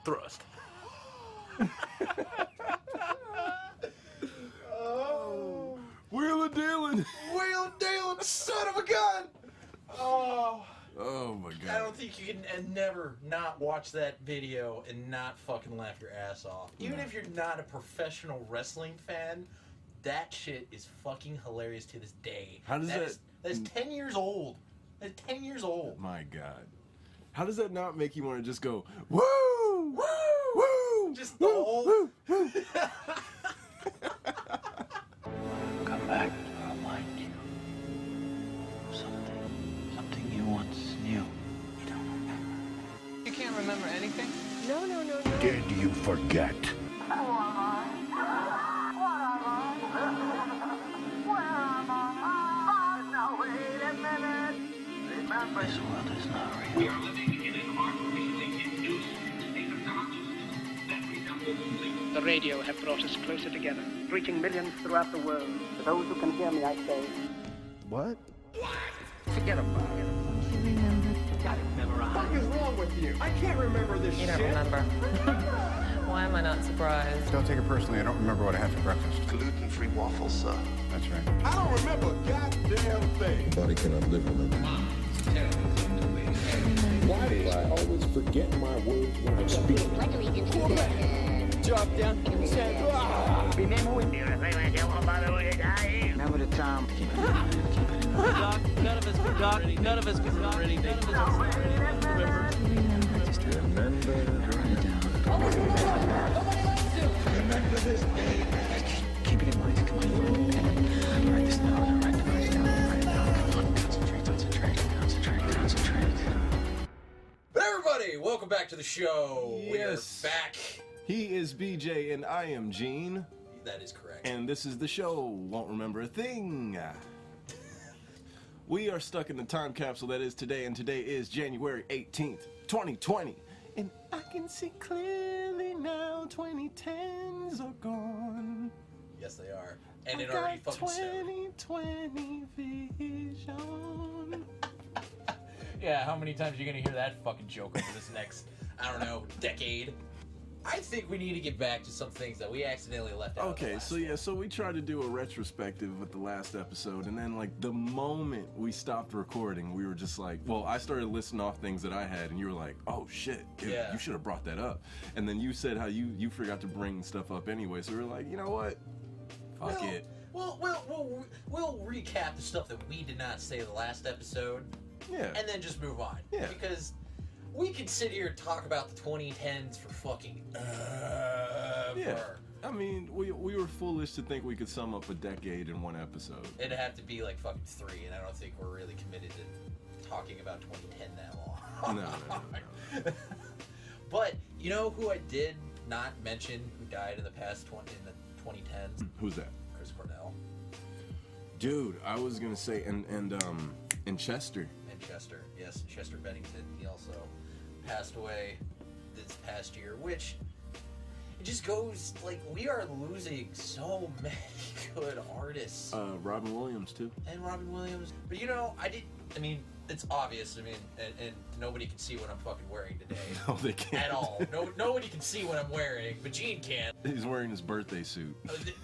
Thrust. Oh. Wheeler dealing. Wheel dealing, son of a gun! Oh. Oh my god. I don't think you can never not watch that video and not fucking laugh your ass off. Even if you're not a professional wrestling fan, that shit is fucking hilarious to this day. How does that... That's 10 years old. That's 10 years old. My god. How does that not make you want to just go, woo! Woo! Woo! Just the whole... Woo! Woo! Come back, I'll remind you of something you once knew. You don't remember. You can't remember anything? No. Did you forget? This world is not real. We are living in an artificially induced state of consciousness that resembles sleep. The radio have brought us closer together. Reaching millions throughout the world. To those who can hear me, I say. What? Forget about it. Don't you remember? Got it memorized. What is wrong with you? I can't remember this You shit. don't remember. Why am I not surprised? Don't take it personally. I don't remember what I had for breakfast. Gluten-free waffles, sir. That's right. I don't remember a goddamn thing. Body cannot live remember. Why do I always forget my words when I speak? Drop down. Remember when you remember the time. None of us can remember anything. Just remember. Remember this day. Keep it in mind. Come on. Write this down. Write the words down. Write it down. Come on. Concentrate. Everybody, welcome back to the show. Yes. We're back. He is BJ and I am Gene. That is correct. And this is the show, Won't Remember a Thing. We are stuck in the time capsule that is today, and today is January 18th, 2020. And I can see clearly now 2010s are gone. Yes, they are. And I it already got fucking soon. 2020 vision. Yeah, how many times are you gonna hear that fucking joke over this next, I don't know, decade? I think we need to get back to some things that we accidentally left out. Okay, so we tried to do a retrospective with the last episode, and then like the moment we stopped recording, we were just like, well, I started listing off things that I had, and you were like, oh shit, dude, Yeah. you should have brought that up. And then you said how you forgot to bring stuff up anyway, so we were like, you know what? Fuck it. We'll recap the stuff that we did not say the last episode, Yeah. and then just move on. Yeah. Because we could sit here and talk about the 2010s for fucking ever. Yeah. I mean, we were foolish to think we could sum up a decade in one episode. It'd have to be like fucking 3, and I don't think we're really committed to talking about 2010 that long. No. But you know who I did not mention who died in the past 2010s? Who's that? Chris Cornell. Dude, I was gonna say, and Chester. And Chester, yes, Chester Bennington. He also passed away this past year, which it just goes like we are losing so many good artists. Robin Williams too. And Robin Williams. But you know, I mean, it's obvious. I mean, and nobody can see what I'm fucking wearing today. No, they can't. At all. Nobody can see what I'm wearing, but Gene can. He's wearing his birthday suit.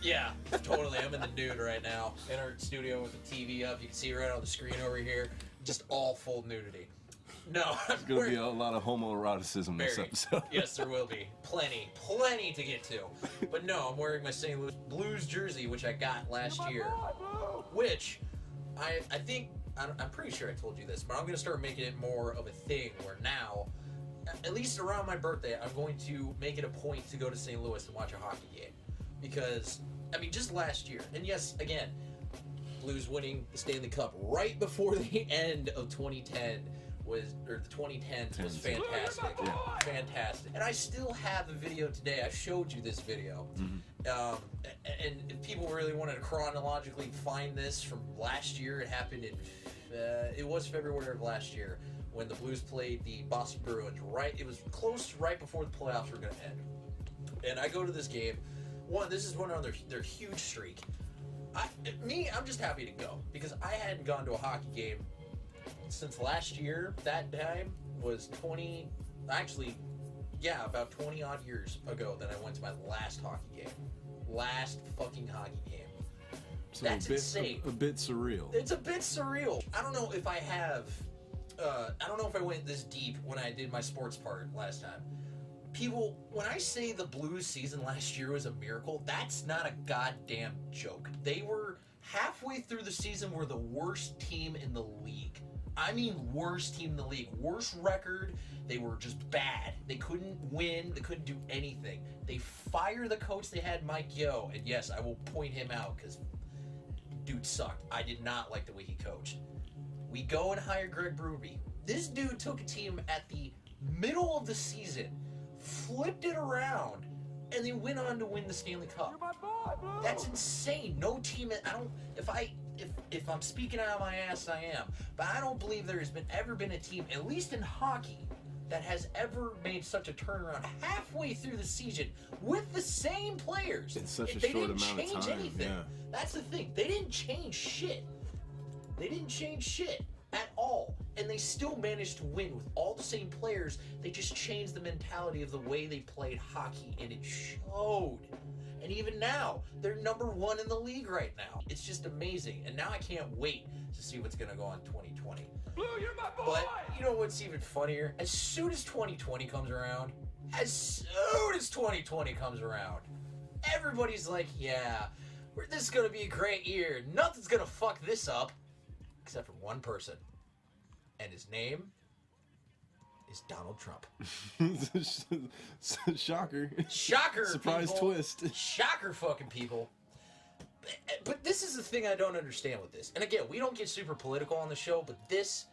Yeah, totally. I'm in the nude right now. In our studio with the TV up. You can see right on the screen over here. Just all full nudity. No. There's going to be a lot of homoeroticism this episode. Yes, there will be. Plenty to get to. But no, I'm wearing my St. Louis Blues jersey, which I got last year. Which, I think, I'm pretty sure I told you this, but I'm going to start making it more of a thing where now, at least around my birthday, I'm going to make it a point to go to St. Louis and watch a hockey game. Because, I mean, just last year, and yes, again, Blues winning the Stanley Cup right before the end of 2010 the 2010s was fantastic. Yeah. Fantastic. And I still have the video today. I showed you this video. Mm-hmm. And if people really wanted to chronologically find this from last year, it happened in, it was February of last year when the Blues played the Boston Bruins. It was close right before the playoffs were going to end. And I go to this game. This is one of their huge streak. I'm just happy to go because I hadn't gone to a hockey game since last year. That time was yeah, about 20 odd years ago that I went to my last hockey game. Last fucking hockey game. So That's insane. A bit surreal. It's a bit surreal. I don't know if I have, I don't know if I went this deep when I did my sports part last time. People, when I say the Blues season last year was a miracle, that's not a goddamn joke. They were halfway through the season were the worst team in the league. I mean worst team in the league. Worst record. They were just bad. They couldn't win. They couldn't do anything. They fired the coach they had, Mike Yeo. And yes, I will point him out because dude sucked. I did not like the way he coached. We go and hire Greg Berube. This dude took a team at the middle of the season, flipped it around, and they went on to win the Stanley Cup. That's insane. No team. I don't. If I'm speaking out of my ass, I am. But I don't believe there has ever been a team, at least in hockey, that has ever made such a turnaround halfway through the season with the same players. In such a they short didn't amount of change time. anything. Yeah. That's the thing. They didn't change shit. They didn't change shit at all. And they still managed to win with all the same players. They just changed the mentality of the way they played hockey, and it showed. And even now, they're number 1 in the league right now. It's just amazing. And now I can't wait to see what's going to go on 2020. Blue, you're my boy! But you know what's even funnier? As soon as 2020 comes around, everybody's like, yeah, this is going to be a great year. Nothing's going to fuck this up. Except for one person. And his name is Donald Trump. Shocker. Shocker, Surprise people. twist. Shocker, fucking people. But this is the thing I don't understand with this. And again, we don't get super political on the show, but this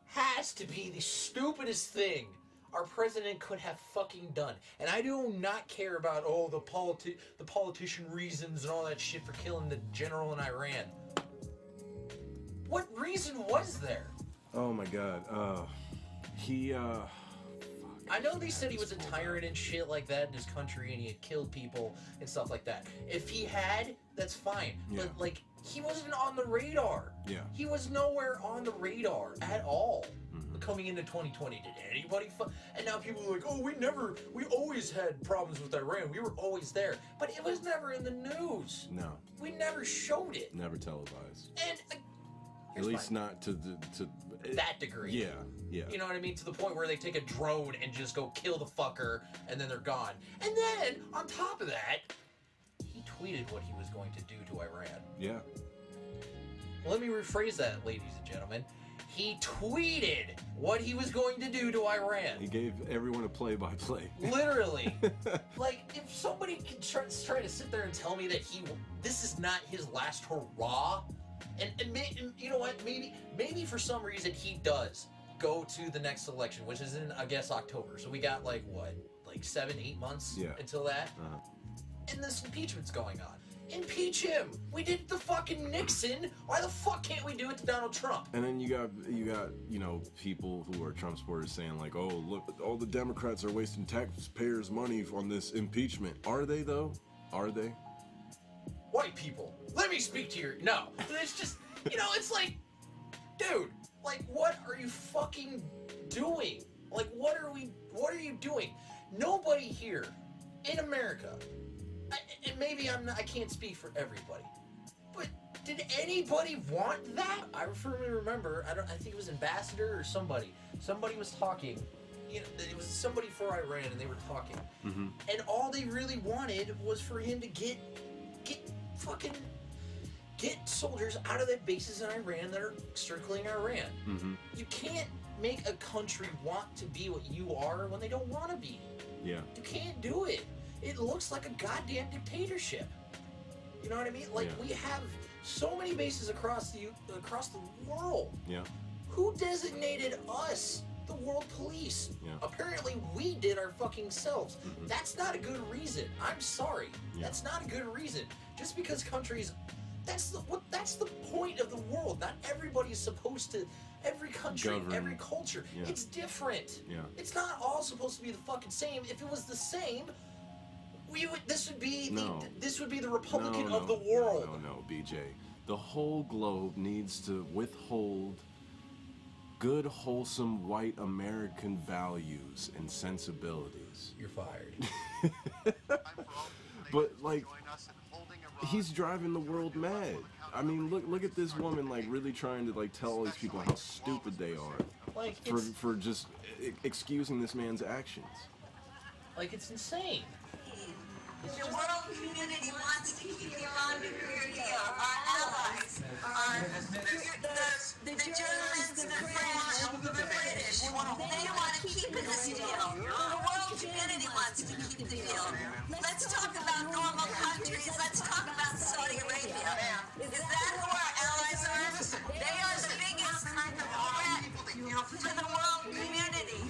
has to be the stupidest thing our president could have fucking done. And I do not care about, the politician reasons and all that shit for killing the general in Iran. What reason was there? Oh my god. I know they said he was a tyrant and shit like that in his country and he had killed people and stuff like that. If he had, that's fine. Yeah. But, like, he wasn't on the radar. Yeah. He was nowhere on the radar at all coming into 2020. Did anybody and now people are like, oh, we always had problems with Iran. We were always there. But it was never in the news. No. We never showed it. Never televised. And at least not to that degree. Yeah, yeah. You know what I mean? To the point where they take a drone and just go kill the fucker, and then they're gone. And then, on top of that, he tweeted what he was going to do to Iran. Yeah. Let me rephrase that, ladies and gentlemen. He tweeted what he was going to do to Iran. He gave everyone a play-by-play. Literally. Like, if somebody can try to sit there and tell me that this is not his last hurrah, and you know what? Maybe for some reason he does go to the next election, which is in, I guess, October. So we got like 7-8 months until that. And this impeachment's going on. Impeach him. We did the fucking Nixon. Why the fuck can't we do it to Donald Trump? And then you got people who are Trump supporters saying like, oh, look, all the Democrats are wasting taxpayers' money on this impeachment. Are they though? Are they? White people, let me speak to your... No. It's just, it's like, dude, like, what are you fucking doing? Like, what are you doing? Nobody here in America, and maybe I can't speak for everybody, but did anybody want that? I firmly remember, I think it was Ambassador or somebody was talking, it was somebody for Iran, and they were talking, and all they really wanted was for him to get soldiers out of the bases in Iran that are circling Iran. You can't make a country want to be what you are when they don't want to be. Yeah. You can't do it. It looks like a goddamn dictatorship. You know what I mean? Like, we have so many bases across the world. Yeah. Who designated us the world police? Yeah. Apparently we did our fucking selves. That's not a good reason. I'm sorry. Yeah. That's not a good reason. Just because countries, that's the point of the world. Not everybody's supposed to, every country, govern. every culture, it's different. Yeah. It's not all supposed to be the fucking same. If it was the same, this would be the Republican of the world. No, BJ. The whole globe needs to withhold good, wholesome, white American values and sensibilities. You're fired. But, like, he's driving the world mad. I mean, look at this woman, like, really trying to, like, tell all these people how stupid they are Like, for just excusing this man's actions. Like, it's insane. The world community wants to keep Iran nuclear deal. Our allies, the Germans, the French, the British, they want to keep this deal. The world community wants to keep the deal. Let's talk about normal countries. Let's talk about Saudi Arabia. Is that who our allies are? They are the biggest threat to the world community.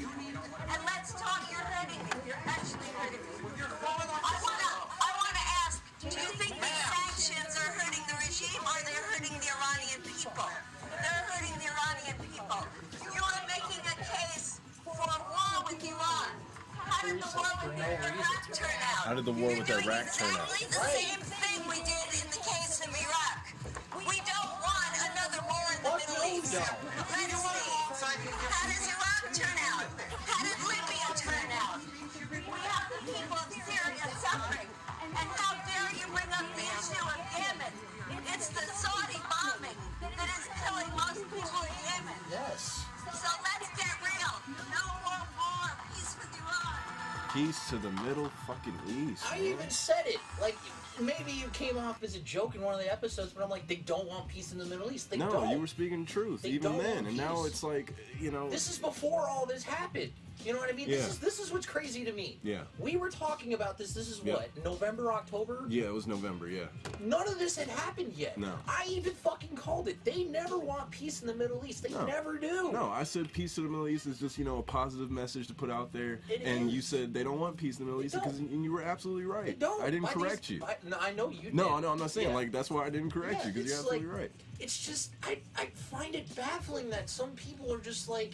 And let's talk. You're hurting me. You're actually hurting me. I want to ask, do you think these sanctions are hurting the regime or they're hurting the Iranian people? They're hurting the Iranian people. You are making a case for war with Iran. How did the war with Iraq turn out? How did the war with Iraq turn out? Exactly the same thing we did in the case of Iraq. We don't want another war in the Middle East. Let's see. How does Iraq turn out? How did Libya turn out? We have the people of Syria suffering. And how dare you bring up the issue of Yemen? It's the Saudi bombing that is killing most people in Yemen. Yes. So let's get real. No more war. Peace with Iran. Peace to the Middle fucking East. I man. even said it. Like, maybe you came off as a joke in one of the episodes, but I'm like, they don't want peace in the Middle East. They No, don't. you were speaking truth, They even don't then. want And now peace. it's like, you know. This is before all this happened. You know what I mean? Yeah. This is what's crazy to me. Yeah. We were talking about this. This is Yeah. what, November, October? Yeah, it was November, yeah. None of this had happened yet. No. I even fucking called it. They never want peace in the Middle East. They No. never do. No, I said peace to the Middle East is just, you know, a positive message to put out there. It and is. you said they don't want peace in the Middle They East, and you were absolutely right. They don't. I didn't Why correct these- you. No, I know you did. No, I'm not saying, Yeah. like, that's why I didn't correct you, because you're it's absolutely like- right. It's just, I find it baffling that some people are just like,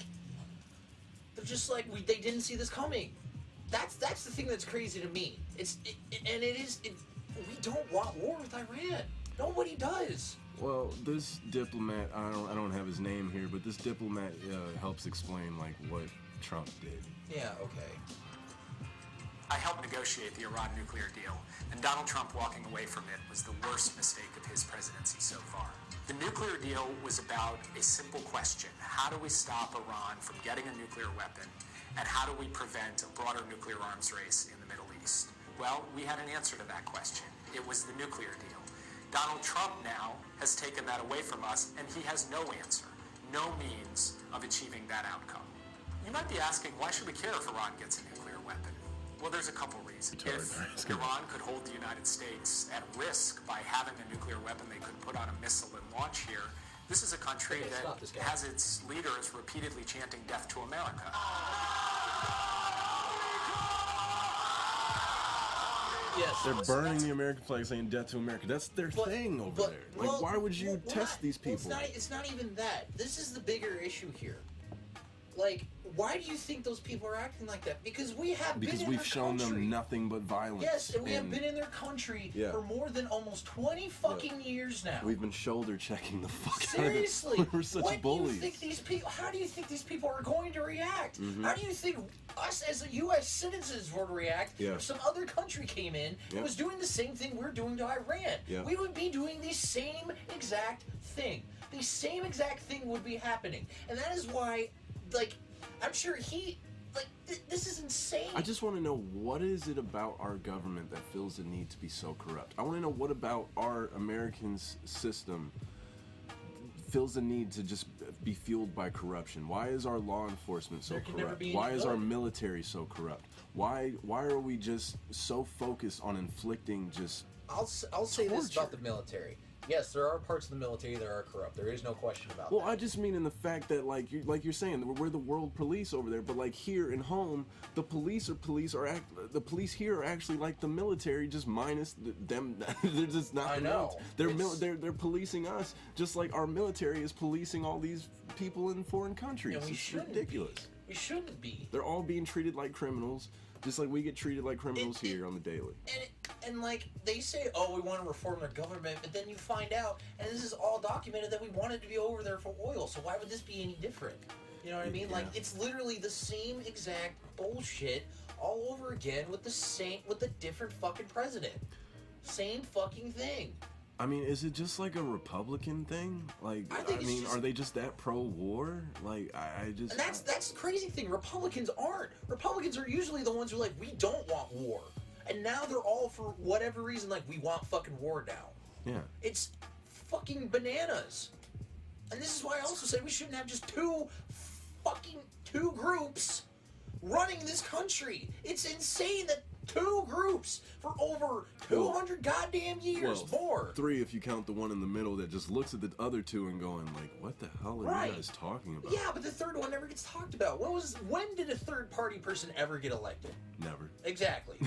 they're just like, they didn't see this coming. That's the thing that's crazy to me. We don't want war with Iran. Nobody does. Well, this diplomat, I don't have his name here, but this diplomat helps explain, like, what Trump did. Yeah, okay. I helped negotiate the Iran nuclear deal, and Donald Trump walking away from it was the worst mistake of his presidency so far. The nuclear deal was about a simple question. How do we stop Iran from getting a nuclear weapon, and how do we prevent a broader nuclear arms race in the Middle East? Well, we had an answer to that question. It was the nuclear deal. Donald Trump now has taken that away from us, and he has no answer, no means of achieving that outcome. You might be asking, why should we care if Iran gets a nuclear weapon? Well, there's a couple reasons. If Iran could hold the United States at risk by having a nuclear weapon they could put on a missile and launch here, this is a country that has its leaders repeatedly chanting death to America. Yes. They're burning the American flag, saying death to America. That's their thing over there. Like, why would you test these people? It's not even that. This is the bigger issue here. Like, why do you think those people are acting like that? Because we have Because been in we've their shown country. them nothing but violence. Yes, and we have been in their country for more than almost 20 fucking years now. We've been shoulder checking the fuck Seriously, out of them. We're such what bullies. do you think these people? How do you think these people are going to react? Mhm. How do you think us as a U.S. citizens would react Yeah. if some other country came in and Yeah. was doing the same thing we're doing to Iran? Yeah. We would be doing the same exact thing. The same exact thing would be happening, and that is why, like, I'm sure this is insane. I just want to know, what is it about our government that feels the need to be so corrupt? I want to know, what about our American system feels the need to just be fueled by corruption? Why is our law enforcement so There can never corrupt? be any Why is our good. military so corrupt? Why are we just so focused on inflicting just I'll say this torture? about the military. Yes, there are parts of the military that are corrupt. There is no question about Well, that. I just mean in the fact that, like you're saying, we're the world police over there, but like here in home, the police here are actually like the military, just minus them. They're just not. I the know. They're policing us, just like our military is policing all these people in foreign countries. And we It's shouldn't ridiculous. We shouldn't be. They're all being treated like criminals, just like we get treated like criminals here on the daily. And like, they say, oh, we want to reform their government, but then you find out, and this is all documented, that we wanted to be over there for oil, so why would this be any different? You know what I mean? Like, it's literally the same exact bullshit all over again with the different fucking president. Same fucking thing. I mean, is it just like a Republican thing? Like, I mean, are they just that pro-war? Like, I just... And that's the crazy thing. Republicans aren't. Republicans are usually the ones who are like, we don't want war. And now they're all, for whatever reason, like, we want fucking war now. Yeah. It's fucking bananas. And this is why I also said we shouldn't have just two groups running this country. It's insane that 2 groups for over 200 goddamn years more. 3 if you count the one in the middle that just looks at the other 2 and going like, what the hell are you guys talking about? Yeah, but the third one never gets talked about. When did a third party person ever get elected? Never. Exactly.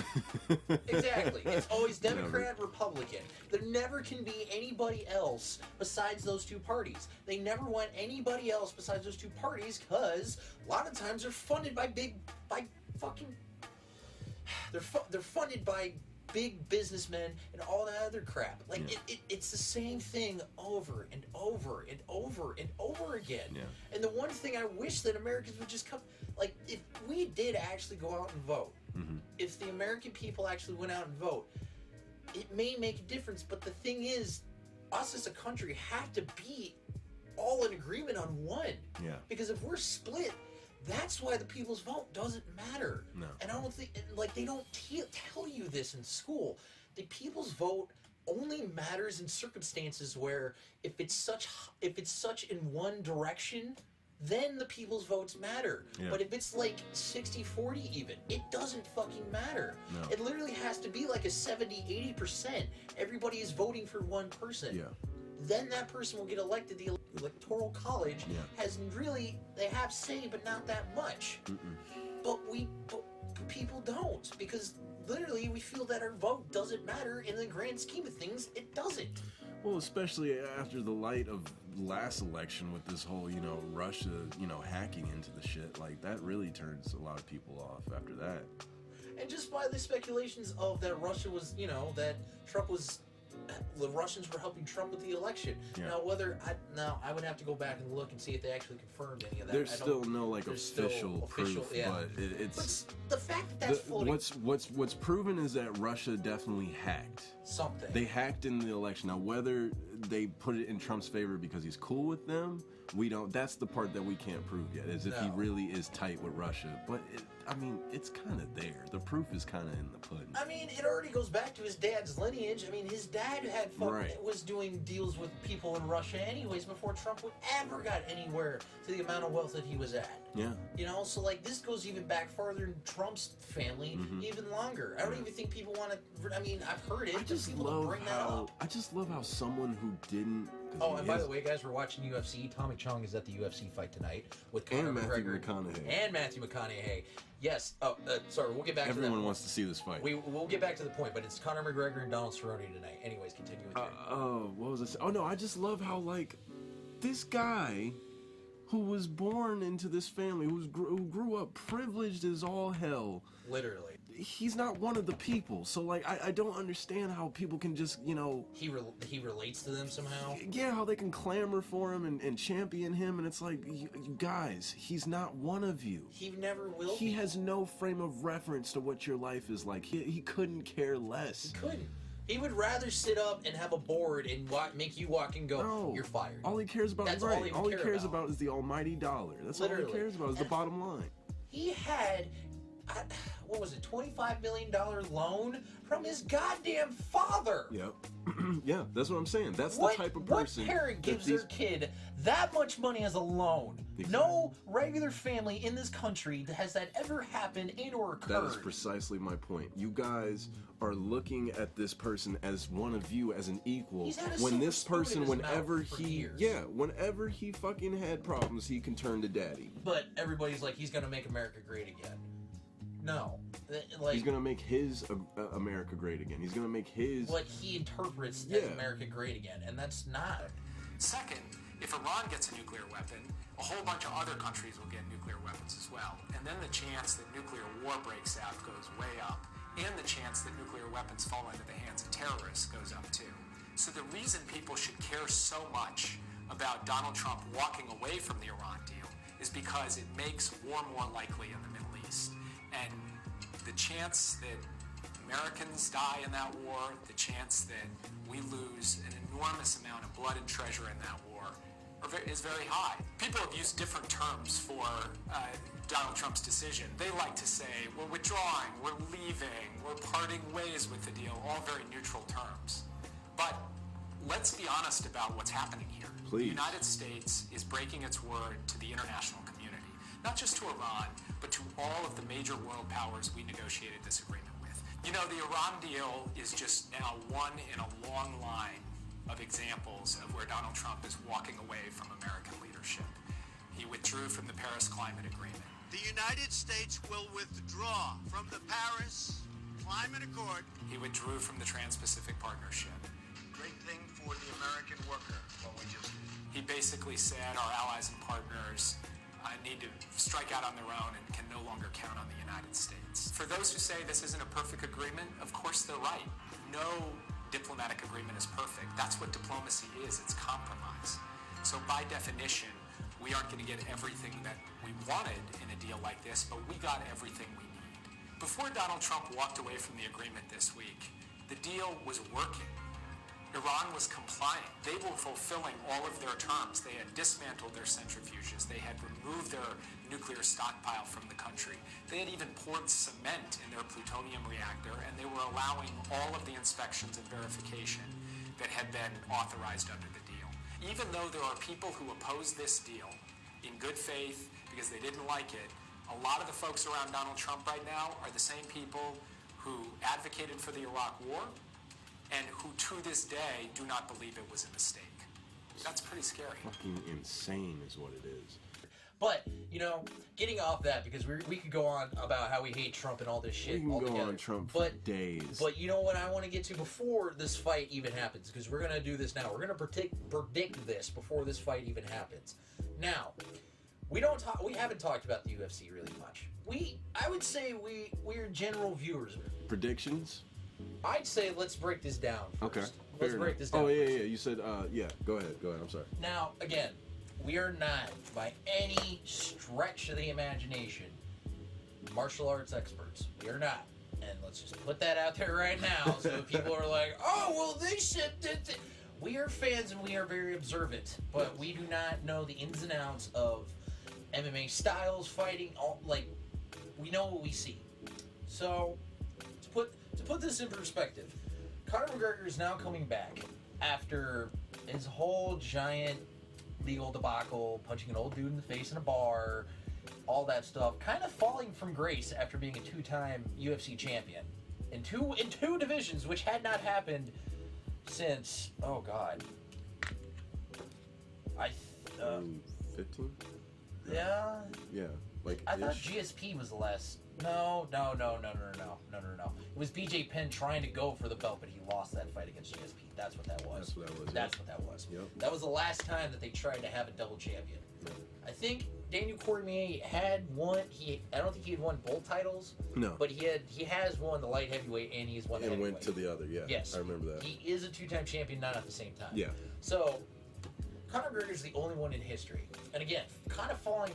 Exactly. It's always Democrat, Republican. There never can be anybody else besides those 2 parties. They never want anybody else besides those 2 parties because a lot of times they're funded by they're funded by big businessmen and all that other crap. Like, it's the same thing over and over and over and over again. Yeah. And the one thing I wish that Americans would just come, like, if we did actually go out and vote, if the American people actually went out and vote, it may make a difference. But the thing is, us as a country have to be all in agreement on one. Yeah. Because if we're split, that's why the people's vote doesn't matter. No. And I don't think, like, they don't tell you this in school. The people's vote only matters in circumstances where if it's such in one direction, then the people's votes matter. Yeah. But if it's like 60-40 even, it doesn't fucking matter. No. It literally has to be like a 70-80%. Everybody is voting for one person. Yeah. Then that person will get elected. The electoral college they have say, but not that much. But people don't, because literally we feel that our vote doesn't matter in the grand scheme of things. It doesn't. Well, especially after the light of last election with this whole, Russia, hacking into the shit, like that really turns a lot of people off after that. And just by the speculations of that Russia was, that Trump was, the Russians were helping Trump with the election. Yeah. Now I would have to go back and look and see if they actually confirmed any of that. There's still no official proof, but it's the fact that that's floating. What's proven is that Russia definitely hacked something. They hacked in the election. Now whether they put it in Trump's favor because he's cool with them, we don't. That's the part that we can't prove yet. Is if he really is tight with Russia. But it's kind of there. The proof is kind of in the pudding. I mean, it already goes back to his dad's lineage. I mean, his dad was doing deals with people in Russia anyways before Trump would ever got anywhere to the amount of wealth that he was at. Yeah. So like this goes even back farther in Trump's family, even longer. I don't even think people want to. I mean, I've heard it. I just love how someone who didn't. Oh, and by the way, guys, we're watching UFC. Tommy Chong is at the UFC fight tonight with Conor McGregor and Matthew McConaughey. Yes. Oh, sorry. We'll get back to that. Everyone wants to see this fight. We'll get back to the point, but it's Conor McGregor and Donald Cerrone tonight. Anyways, continue with your... what was this? Oh, no, I just love how, like, this guy who was born into this family, who grew up privileged as all hell. Literally. He's not one of the people. So, like, I don't understand how people can just, He relates to them somehow? Yeah, how they can clamor for him and champion him, and it's like, you guys, he's not one of you. He never will He be. has no frame of reference to what your life is like. He couldn't care less. He couldn't. He would rather sit up and have a board and make you walk and go, you're fired. All he cares about That's is all he cares about is the almighty dollar. That's all he cares about is the bottom line. He had, what was it, $25 million loan from his goddamn father. Yep. Yeah, that's what I'm saying. That's the type of person. What parent gives their kid that much money as a loan? Exactly. No regular family in this country has that ever happened and or occurred. That is precisely my point. You guys are looking at this person as one of you, as an equal. He's had a when this person, whenever years. Whenever he fucking had problems, he can turn to daddy. But everybody's like, he's gonna make America great again. No. He's gonna make his America great again. He's gonna make his... what he interprets as America great again, and that's not. Second, if Iran gets a nuclear weapon, a whole bunch of other countries will get nuclear weapons as well. And then the chance that nuclear war breaks out goes way up. And the chance that nuclear weapons fall into the hands of terrorists goes up too. So the reason people should care so much about Donald Trump walking away from the Iran deal is because it makes war more likely in the Middle East. And the chance that Americans die in that war, the chance that we lose an enormous amount of blood and treasure in that war is very high. People have used different terms for Donald Trump's decision. They like to say, we're withdrawing, we're leaving, we're parting ways with the deal, all very neutral terms. But let's be honest about what's happening here. Please. The United States is breaking its word to the international community, not just to Iran, but to all of the major world powers we negotiated this agreement with. You know, the Iran deal is just now one in a long line of examples of where Donald Trump is walking away from American leadership. He withdrew from the Paris Climate Agreement. The United States will withdraw from the Paris Climate Accord. He withdrew from the Trans-Pacific Partnership. Great thing for the American worker, what we just did. He basically said our allies and partners need to strike out on their own and can no longer count on the United States. For those who say this isn't a perfect agreement, of course they're right. No diplomatic agreement is perfect. That's what diplomacy is. It's compromise. So by definition, we aren't going to get everything that we wanted in a deal like this, but we got everything we need. Before Donald Trump walked away from the agreement this week, the deal was working. Iran was compliant. They were fulfilling all of their terms. They had dismantled their centrifuges. They had removed their nuclear stockpile from the country. They had even poured cement in their plutonium reactor, and they were allowing all of the inspections and verification that had been authorized under the deal. Even though there are people who oppose this deal in good faith because they didn't like it, a lot of the folks around Donald Trump right now are the same people who advocated for the Iraq War and who to this day do not believe it was a mistake. That's pretty scary. Fucking insane is what it is. But, you know, getting off that, because we could go on about how we hate Trump and all this shit We can altogether. go on Trump for days. But you know what I want to get to before this fight even happens, because we're going to do this now. We're going to predict this before this fight even happens. Now, we haven't talked about the UFC really much. I would say we're general viewers. Predictions? I'd say let's break this down first. Okay. Let's break this down. Oh, yeah. You said, yeah. Go ahead. I'm sorry. Now, again, we are not, by any stretch of the imagination, martial arts experts. We are not. And let's just put that out there right now so people are like, oh, well, they said that. We are fans and we are very observant, but we do not know the ins and outs of MMA styles, fighting, we know what we see. So, to put this in perspective, Conor McGregor is now coming back after his whole giant legal debacle, punching an old dude in the face in a bar, all that stuff, kind of falling from grace after being a two-time UFC champion in two divisions, which had not happened since 15? Yeah. Like I thought GSP was the last. No. It was BJ Penn trying to go for the belt, but he lost that fight against GSP. That's what that was. That's what that was. Yep. That was the last time that they tried to have a double champion. Yep. I think Daniel Cormier had won. I don't think he had won both titles. No. But he has won the light heavyweight and he's won the heavyweight. And went to the other. Yeah. Yes. I remember that. He is a two-time champion, not at the same time. Yeah. So Conor McGregor is the only one in history, and again, kind of falling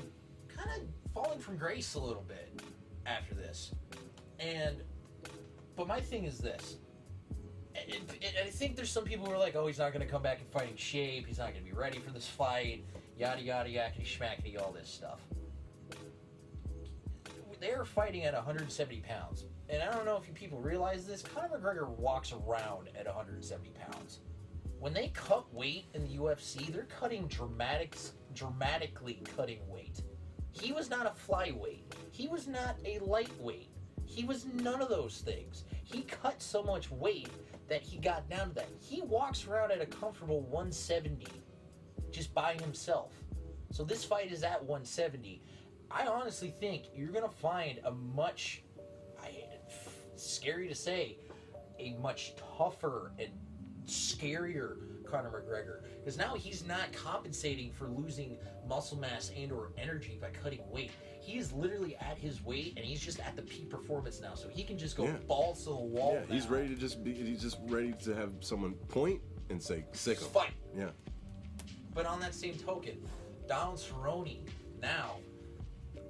from grace a little bit after this. But my thing is this. I think there's some people who are like, oh, he's not going to come back in fighting shape. He's not going to be ready for this fight. Yada, yada, yakety, schmackety, all this stuff. They are fighting at 170 pounds. And I don't know if you people realize this. Conor McGregor walks around at 170 pounds. When they cut weight in the UFC, they're cutting dramatically cutting weight. He was not a flyweight. He was not a lightweight. He was none of those things. He cut so much weight that he got down to that. He walks around at a comfortable 170 just by himself. So this fight is at 170. I honestly think you're going to find a much, scary to say, a much tougher and scarier Conor McGregor, because now he's not compensating for losing muscle mass and or energy by cutting weight. He is literally at his weight, and he's just at the peak performance now, so he can just go balls to the wall. Yeah, he's ready to he's just ready to have someone point and say, sick him. Fight. Yeah. But on that same token, Donald Cerrone Now,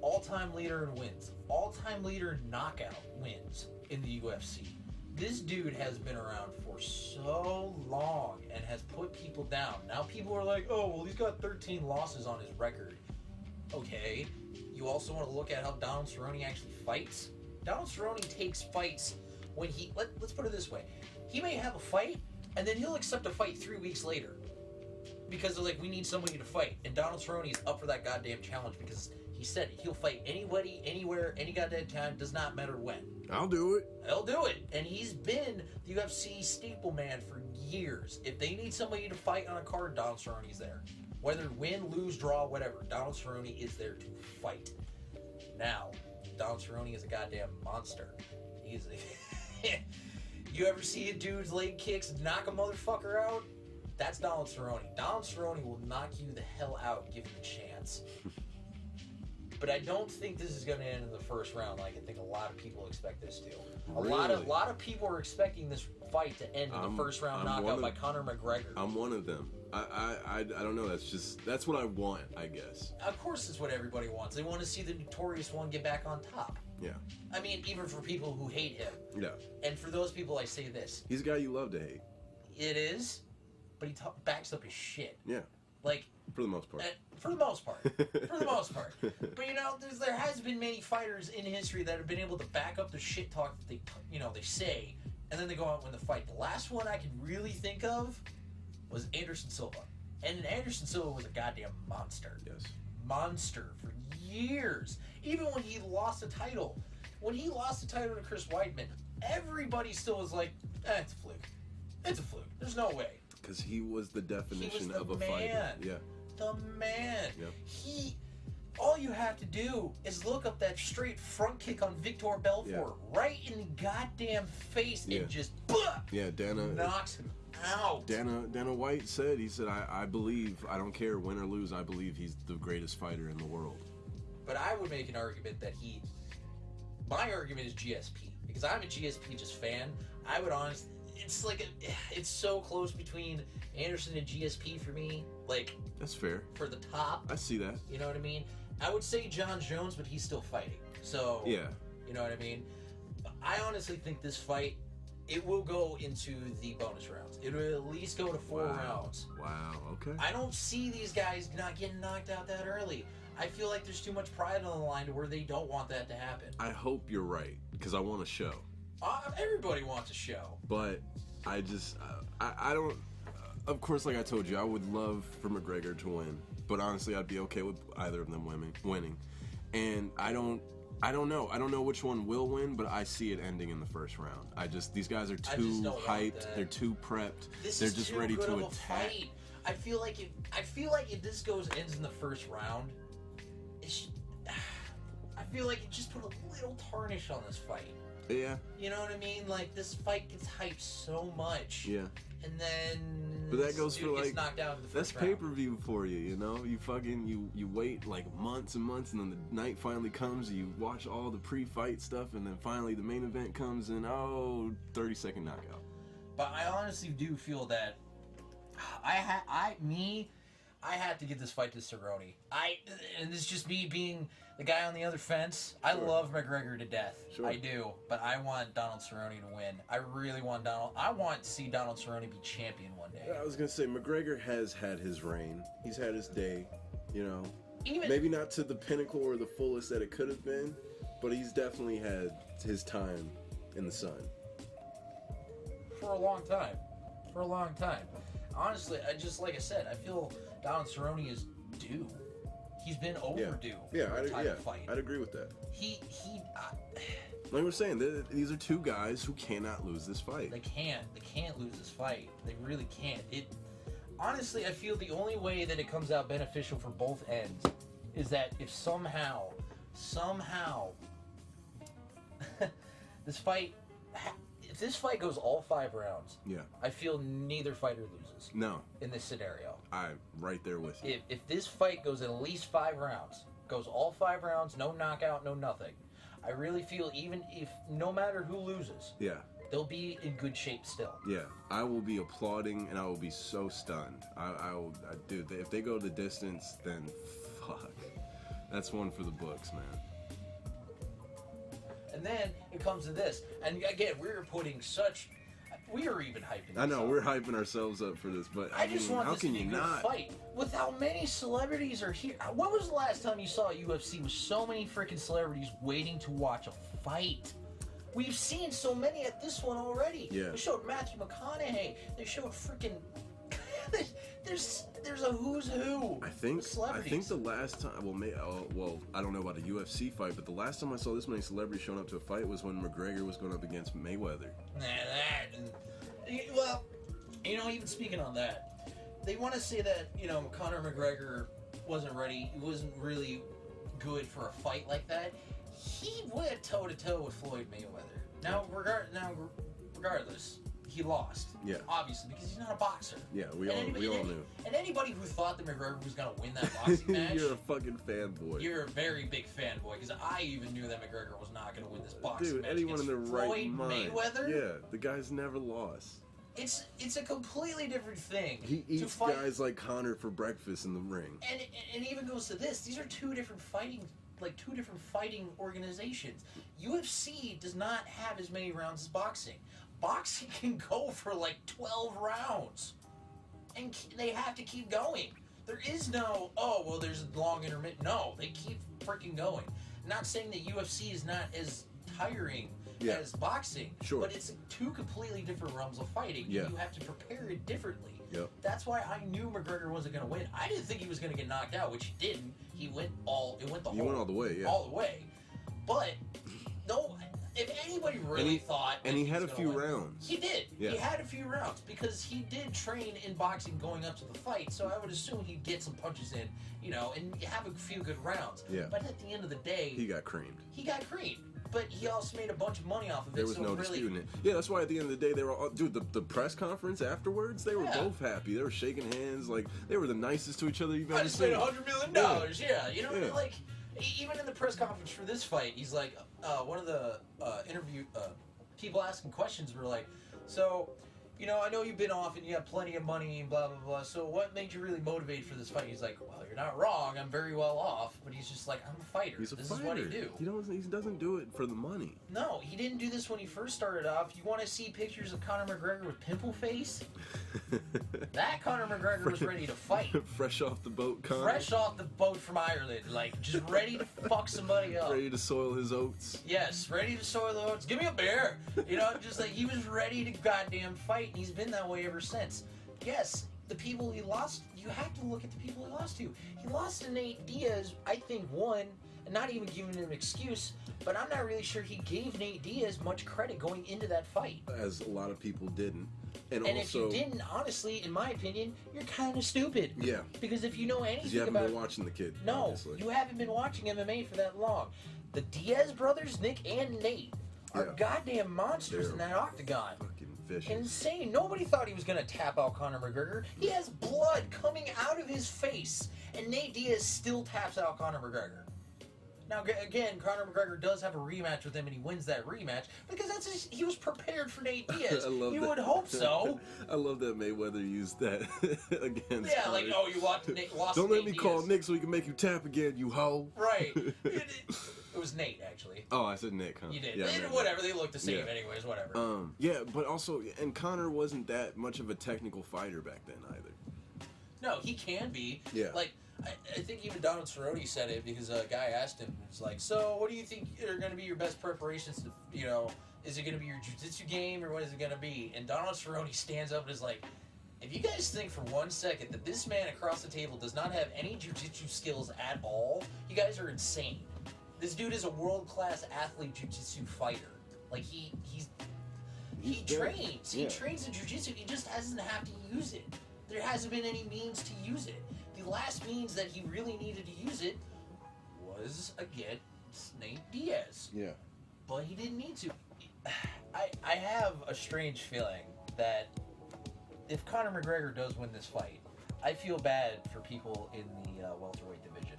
all-time leader in wins, all-time leader in knockout wins in the UFC. This dude has been around for so long and has put people down. Now people are like, oh, well, he's got 13 losses on his record. Okay, you also want to look at how Donald Cerrone actually fights. Donald Cerrone takes fights when he, let's put it this way, he may have a fight and then he'll accept a fight 3 weeks later because they're like, we need somebody to fight, and Donald Cerrone is up for that goddamn challenge because he said it. He'll fight anybody, anywhere, any goddamn time, does not matter when. I'll do it. He'll do it. And he's been the UFC staple man for years. If they need somebody to fight on a card, Donald Cerrone's there. Whether win, lose, draw, whatever, Donald Cerrone is there to fight. Now, Donald Cerrone is a goddamn monster. He's a... You ever see a dude's leg kicks knock a motherfucker out? That's Donald Cerrone. Donald Cerrone will knock you the hell out given the chance. But I don't think this is going to end in the first round like I think a lot of people expect this to. Really? A lot of people are expecting this fight to end in the first round knockout by Conor McGregor. I'm one of them. I don't know. That's what I want, I guess. Of course, it's what everybody wants. They want to see the notorious one get back on top. Yeah. I mean, even for people who hate him. Yeah. And for those people, I say this. He's a guy you love to hate. It is, but he backs up his shit. Yeah. Like, for the most part. For the most part. For the most part. But, you know, there has been many fighters in history that have been able to back up the shit talk that they say, and then they go out and win the fight. The last one I can really think of was Anderson Silva. And Anderson Silva was a goddamn monster. Yes. Monster for years. Even when he lost the title. When he lost the title to Chris Weidman, everybody still was like, it's a fluke. It's a fluke. There's no way. Because he was the definition of a man. fighter. Yeah. The man. Yep. All you have to do is look up that straight front kick on Victor Belfort right in the goddamn face and just knocks him out. Dana White said, I believe, I don't care win or lose, I believe he's the greatest fighter in the world. But I would make an argument that my argument is GSP. Because I'm a GSP just fan. I would honestly, it's so close between Anderson and GSP for me. Like, that's fair. For the top. I see that. You know what I mean? I would say John Jones, but he's still fighting. So, yeah. You know what I mean? I honestly think this fight, it will go into the bonus rounds. It will at least go to 4 rounds. Wow, okay. I don't see these guys not getting knocked out that early. I feel like there's too much pride on the line to where they don't want that to happen. I hope you're right, because I want a show. Everybody wants a show. But I just, I don't, of course, like I told you, I would love for McGregor to win. But honestly, I'd be okay with either of them winning. And I don't know. I don't know which one will win, but I see it ending in the first round. These guys are too hyped. They're too prepped. They're just ready to attack. Fight. I feel like if this ends in the first round, I feel like it just put a little tarnish on this fight. Yeah. You know what I mean? Like, this fight gets hyped so much. Yeah. And then but that goes for like knocked out in the that's first round. pay-per-view for you, you know? You fucking you wait like months and months, and then the night finally comes, you watch all the pre-fight stuff, and then finally the main event comes, and 30-second knockout. But I honestly do feel that I had to give this fight to Cerrone. And this is just me being the guy on the other fence. I love McGregor to death. Sure. I do. But I want Donald Cerrone to win. I really want I want to see Donald Cerrone be champion one day. I was going to say, McGregor has had his reign. He's had his day, you know. Maybe not to the pinnacle or the fullest that it could have been, but he's definitely had his time in the sun. For a long time. Honestly, like I said, I feel Donald Cerrone is due. He's been overdue. Fight. I'd agree with that. Like we're saying, these are two guys who cannot lose this fight. They can't lose this fight. They really can't. Honestly, I feel the only way that it comes out beneficial for both ends is that if somehow this fight goes all 5 rounds, I feel neither fighter loses. No. In this scenario. I'm right there with you. If this fight goes at least 5 rounds, goes all 5 rounds, no knockout, no nothing, I really feel even if no matter who loses, they'll be in good shape still. Yeah, I will be applauding and I will be so stunned. Dude, if they go the distance, then fuck. That's one for the books, man. And then it comes to this, and again, we were even hyping. I know we're hyping ourselves up for this, but I just want how this to can be a you good not? fight. With how many celebrities are here, when was the last time you saw a UFC with so many freaking celebrities waiting to watch a fight? We've seen so many at this one already. Yeah. They showed Matthew McConaughey. They showed freaking. There's a who's who. I think of celebrities. the last time, well, I don't know about a UFC fight, but the last time I saw this many celebrities showing up to a fight was when McGregor was going up against Mayweather. Well, even speaking on that, they want to say that Conor McGregor wasn't ready. He wasn't really good for a fight like that. He went toe to toe with Floyd Mayweather. Now, regardless, he lost. Yeah. Obviously, because he's not a boxer. Yeah, we all knew. And anybody who thought that McGregor was going to win that boxing match, You're a fucking fanboy. You're a very big fanboy, because I even knew that McGregor was not going to win this boxing match. Anyone in their right Floyd mind. Mayweather? Yeah, the guy's never lost. It's a completely different thing. He eats guys like Conor for breakfast in the ring. And it even goes to this. These are two different fighting organizations. UFC does not have as many rounds as boxing. Boxing can go for like 12 rounds. And they have to keep going. There is no, there's long intermittent. No, they keep freaking going. Not saying that UFC is not as tiring as boxing, but it's two completely different realms of fighting. Yeah. And you have to prepare it differently. Yep. That's why I knew McGregor wasn't going to win. I didn't think he was going to get knocked out, which he didn't. He went all the way. Yeah. All the way. But no, if anybody really thought, and he had a few rounds. He did. Yeah. He had a few rounds because he did train in boxing going up to the fight. So I would assume he'd get some punches in, and have a few good rounds. Yeah. But at the end of the day, he got creamed. But he also made a bunch of money off of it. There was no disputing it. Yeah, that's why at the end of the day, they were all... Dude, the press conference afterwards, they were both happy. They were shaking hands. Like, they were the nicest to each other you've ever seen. I just made $100 million. Like, even in the press conference for this fight, he's like... one of the interview... people asking questions were like, so... I know you've been off and you have plenty of money and blah, blah, blah. So what made you really motivated for this fight? He's like, well, you're not wrong. I'm very well off. But he's just like, I'm a fighter. This is what I do. He doesn't do it for the money. No, he didn't do this when he first started off. You want to see pictures of Conor McGregor with pimple face? That Conor McGregor was ready to fight. Fresh off the boat, Conor. Fresh off the boat from Ireland. Like, just ready to fuck somebody up. Ready to soil his oats. Yes, ready to soil the oats. Give me a beer. Just like he was ready to goddamn fight. And he's been that way ever since. Yes, the people he lost, you have to look at the people he lost to. He lost to Nate Diaz, I think, and not even giving him an excuse, but I'm not really sure he gave Nate Diaz much credit going into that fight. As a lot of people didn't. And also, if you didn't, honestly, in my opinion, you're kind of stupid. Yeah. Because if you know anything you haven't been watching the kid. No, obviously. You haven't been watching MMA for that long. The Diaz brothers, Nick and Nate, are goddamn monsters in that octagon. Vicious. Insane. Nobody thought he was going to tap out Conor McGregor. He has blood coming out of his face, and Nate Diaz still taps out Conor McGregor. Now, again, Conor McGregor does have a rematch with him, and he wins that rematch because he was prepared for Nate Diaz. You would hope so. I love that Mayweather used that against Yeah, Conor. like, you lost Don't let Nate me Diaz. call Nick so he can make you tap again, you hoe. Right. It was Nate, actually. Oh, I said Nick, huh? You did. Yeah, Whatever, they look the same anyways, whatever. Yeah, but also, and Conor wasn't that much of a technical fighter back then either. No, he can be. Yeah. Like, I think even Donald Cerrone said it because a guy asked him, it's like, so what do you think are going to be your best preparations to, is it going to be your jiu-jitsu game or what is it going to be? And Donald Cerrone stands up and is like, if you guys think for 1 second that this man across the table does not have any jiu-jitsu skills at all, you guys are insane. This dude is a world-class athlete jiu-jitsu fighter. Like, he trains. He trains in jiu-jitsu. He just doesn't have to use it. There hasn't been any means to use it. The last means that he really needed to use it was against Nate Diaz. Yeah. But he didn't need to. I have a strange feeling that if Conor McGregor does win this fight, I feel bad for people in the welterweight division.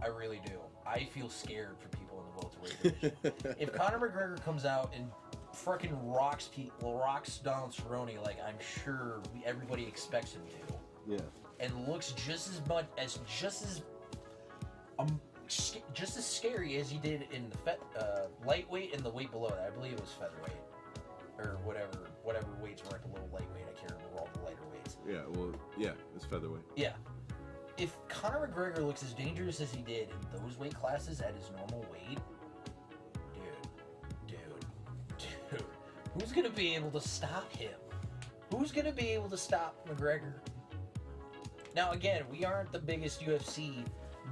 I really do. I feel scared for people in the welterweight division. If Conor McGregor comes out and freaking rocks Donald Cerrone like I'm sure everybody expects him to, yeah, and looks just as just as scary as he did in the lightweight and the weight below that. I believe it was featherweight or whatever weights were at the little lightweight. I can't remember all the lighter weights. Yeah, well, yeah, it's featherweight. Yeah. If Conor McGregor looks as dangerous as he did in those weight classes at his normal weight, dude, who's gonna be able to stop him? Who's gonna be able to stop McGregor? Now, again, we aren't the biggest UFC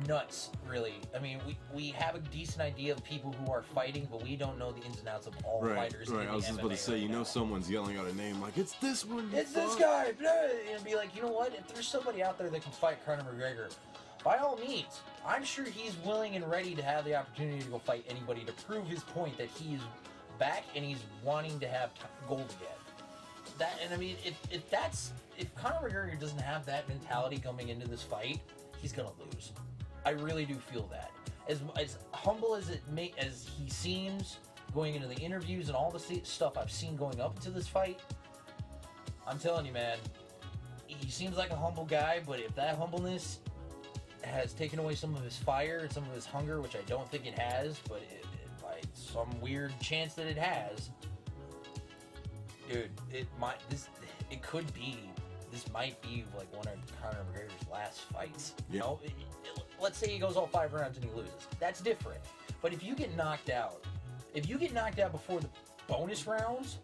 nuts, really. I mean, we have a decent idea of people who are fighting, but we don't know the ins and outs of all fighters. Right. In I was just about to say, someone's yelling out a name like, it's this one. It's this guy. And be like, you know what? If there's somebody out there that can fight Conor McGregor, by all means, I'm sure he's willing and ready to have the opportunity to go fight anybody to prove his point that he's back and he's wanting to have gold again. I mean, if Conor McGregor doesn't have that mentality coming into this fight, he's gonna lose. I really do feel that. As humble as he seems going into the interviews and all the stuff I've seen going up to this fight, I'm telling you, man, he seems like a humble guy. But if that humbleness has taken away some of his fire and some of his hunger, which I don't think it has, but by some weird chance that it has, dude, this might be like one of Conor McGregor's last fights. You know, let's say he goes all 5 rounds and he loses. That's different. But if you get knocked out before the bonus rounds,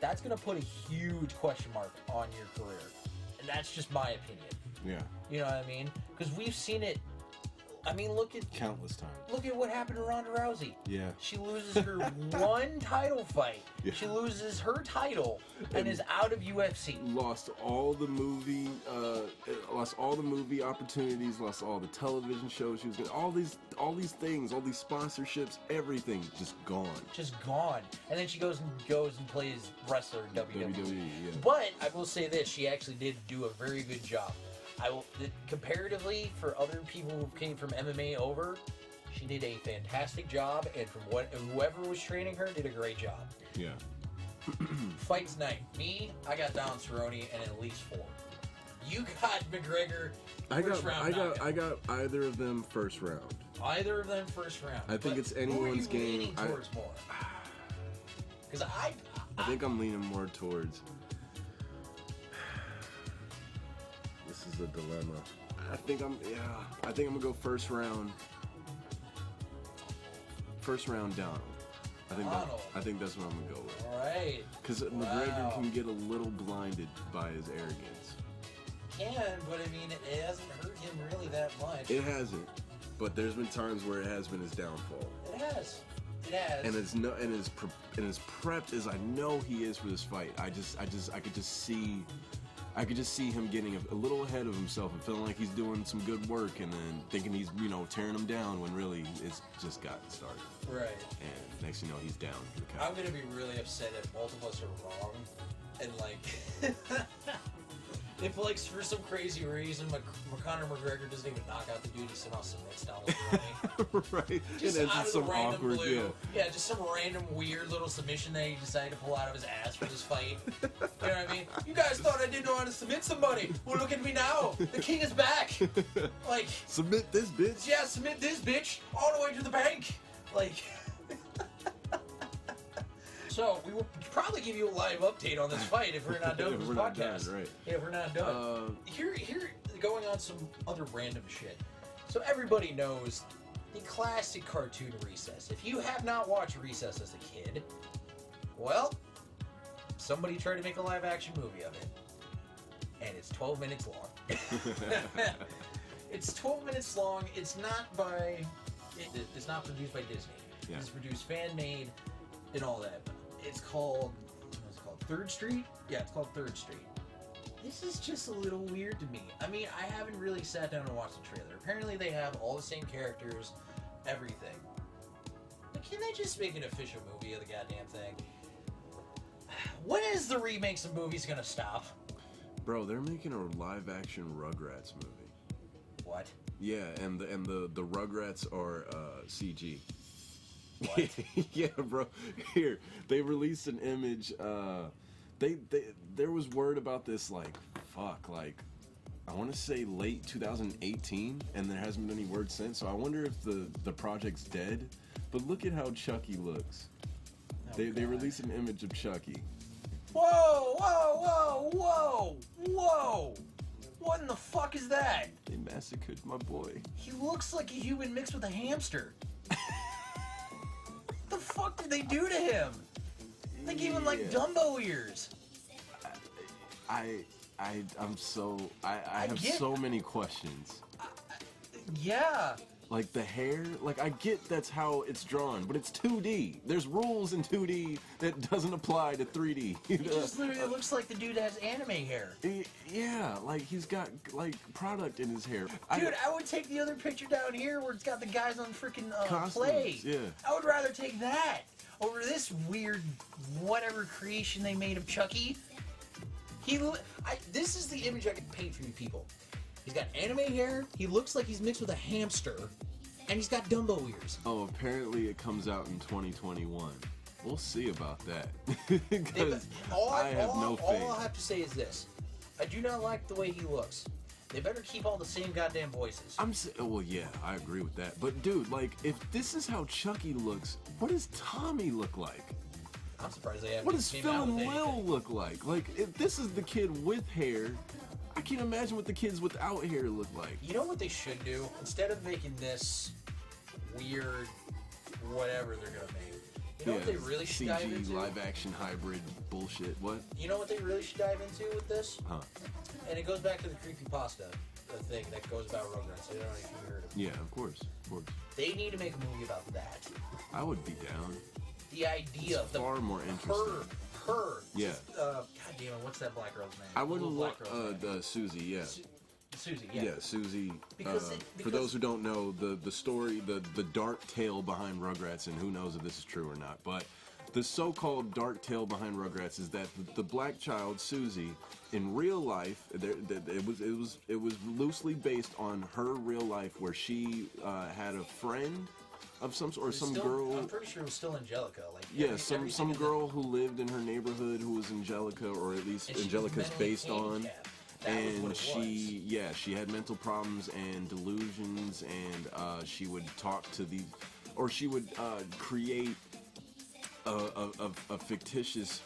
that's going to put a huge question mark on your career. And that's just my opinion. Yeah. You know what I mean? Because we've seen it. I mean, look at countless times. Look at what happened to Ronda Rousey. Yeah. She loses her one title fight. Yeah. She loses her title and is out of UFC. Lost all the movie opportunities. Lost all the television shows she was getting. All these things, all these sponsorships, everything just gone. Just gone. And then she goes and plays wrestler in WWE. Yeah. But I will say this: she actually did do a very good job. Comparatively, for other people who came from MMA over, she did a fantastic job, and whoever was training her did a great job. Yeah. Fight tonight. Me, I got Don Cerrone and at least 4. You got McGregor. I got either of them first round. Either of them first round. I think it's anyone's game. Who are you leaning towards more? Because I think I'm leaning more towards. This is a dilemma. I think I'm gonna go first round. First round Donald. I think that's what I'm gonna go with. All right. Because McGregor can get a little blinded by his arrogance. Can, but I mean, it hasn't hurt him really that much. It hasn't, but there's been times where it has been his downfall. It has. And as prepped as I know he is for this fight, I could just see him getting a little ahead of himself and feeling like he's doing some good work, and then thinking he's tearing him down when really it's just gotten started. Right. And next thing you know, he's down for the count. I'm gonna be really upset if both of us are wrong, and if for some crazy reason Conor McGregor doesn't even knock out the dude, he somehow submits Donald Cerrone. Right. Just and out of some the random awkward, blue. Yeah, just some random weird little submission that he decided to pull out of his ass for this fight. You know what I mean? You guys thought I didn't know how to submit somebody. Well, look at me now. The king is back. Submit this bitch. Yeah, submit this bitch all the way to the bank. So we will probably give you a live update on this fight if we're not done with this podcast. Right. Yeah, if we're not done. Here, going on some other random shit. So everybody knows the classic cartoon Recess. If you have not watched Recess as a kid, well, somebody tried to make a live action movie of it, and it's 12 minutes long. It's 12 minutes long. It's not produced by Disney. Yeah. It's produced fan-made and all that. It's called Third Street? Yeah, it's called Third Street. This is just a little weird to me. I mean, I haven't really sat down and watched the trailer. Apparently they have all the same characters, everything. But can they just make an official movie of the goddamn thing? When is the remakes of movies gonna stop? Bro, they're making a live-action Rugrats movie. What? Yeah, and the Rugrats are CG. What? Yeah, bro. Here, they released an image. There was word about this I want to say late 2018, and there hasn't been any word since. So I wonder if the project's dead. But look at how Chucky looks. They released an image of Chucky. Whoa, whoa, whoa, whoa, whoa! What in the fuck is that? They massacred my boy. He looks like a human mixed with a hamster. What the fuck did they do to him? They gave him like Dumbo ears. I have so many questions. Yeah. Like the hair, like I get that's how it's drawn, but it's 2D. There's rules in 2D that doesn't apply to 3D. It just literally looks like the dude has anime hair. Yeah, like he's got like product in his hair. Dude, I would take the other picture down here where it's got the guys on freaking Costumes, play. yeah. I would rather take that over this weird whatever creation they made of Chucky. This is the image I could paint for you people. He's got anime hair, he looks like he's mixed with a hamster, and he's got Dumbo ears. Oh, apparently it comes out in 2021. We'll see about that. Because I have no faith. All I'll have to say is this. I do not like the way he looks. They better keep all the same goddamn voices. Well, yeah, I agree with that. But dude, like, if this is how Chucky looks, what does Tommy look like? I'm surprised they haven't. What does Phil and Lil look like? Like, if this is the kid with hair, I can't imagine what the kids without hair look like. You know what they should do? Instead of making this weird whatever they're gonna make, you know what they really should dive into? CG, live action, hybrid bullshit. What? You know what they really should dive into with this? Huh. And it goes back to the creepypasta thing that goes about Rugrats. I don't know if you heard of it. Yeah, of course. They need to make a movie about that. I would be down. The idea of far more interesting. Her. Yeah. God damn it, what's that black girl's name? I wouldn't want Susie. Yeah. Susie. Yeah. Yeah, Susie. Because for those who don't know, the story, the dark tale behind Rugrats, and who knows if this is true or not, but the so-called dark tale behind Rugrats is that the black child Susie, in real life, it was loosely based on her real life, where she had a friend of some sort, or some girl. I'm pretty sure it was still Angelica. Like some girl who lived in her neighborhood who was Angelica, or at least Angelica's based on. And she had mental problems and delusions, and she would talk to the, or she would create a fictitious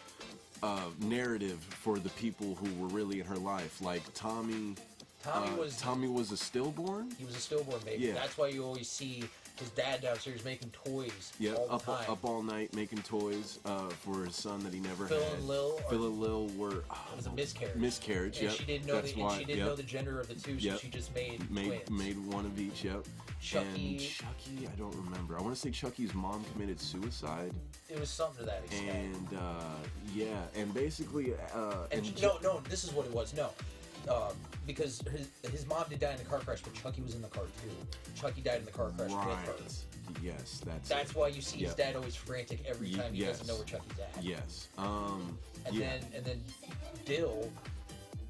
narrative for the people who were really in her life. Like Tommy was a stillborn. He was a stillborn baby. Yeah. That's why you always see his dad downstairs making toys all the time. Up all night making toys for his son that he never Phil had. And Lil. Phil and Lil were. It was a miscarriage. Miscarriage. And Yep. she didn't know know the gender of the two, so Yep. she just made twins. Made one of each. Yep. Chucky. And Chucky, I don't remember. I want to say Chucky's mom committed suicide. It was something to that extent. And and basically, no, this is what it was. No. Because his mom did die in a car crash, but Chucky was in the car too. Chucky died in the car crash with her. Yes, that's why you see his dad always frantic every time he doesn't know where Chucky's at. Yes. And then Dill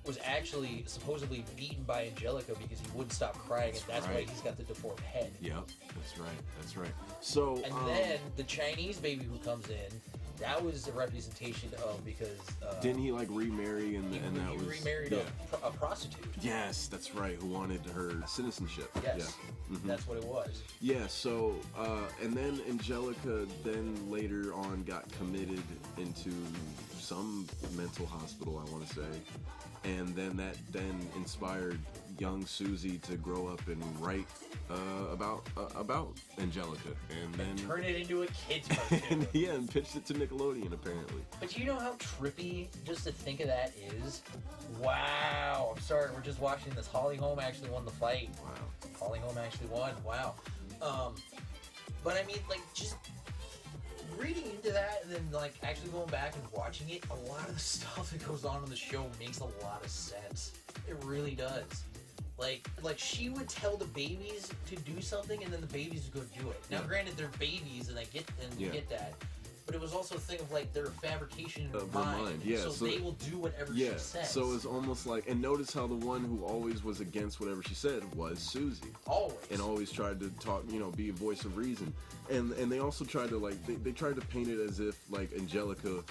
was actually supposedly beaten by Angelica because he wouldn't stop crying, and that's why he's got the deformed head. Yep, that's right. So then the Chinese baby who comes in, that was a representation of, because didn't he like remarry and that was remarried a prostitute? Yes, that's right. Who wanted her citizenship? Yes, yeah. That's what it was. Yeah. So and then Angelica then later on got committed into some mental hospital, I want to say, and then that inspired young Susie to grow up and write about Angelica, and then turn it into a kids cartoon. and pitched it to Nickelodeon apparently. But you know how trippy just to think of that is? Wow. I'm sorry, we're just watching this. Holly Holm actually won the fight. Wow. Holly Holm actually won. Wow. But I mean, like, just reading into that and then like actually going back and watching it, a lot of the stuff that goes on in the show makes a lot of sense. It really does. Like she would tell the babies to do something, and then the babies would go do it. Now, granted, they're babies, and we get that. But it was also a thing of like their fabrication in their mind. Yeah, so they will do whatever she says. So it's almost like, and notice how the one who always was against whatever she said was Susie. Always. And always tried to talk, be a voice of reason. And they also tried to they tried to paint it as if like Angelica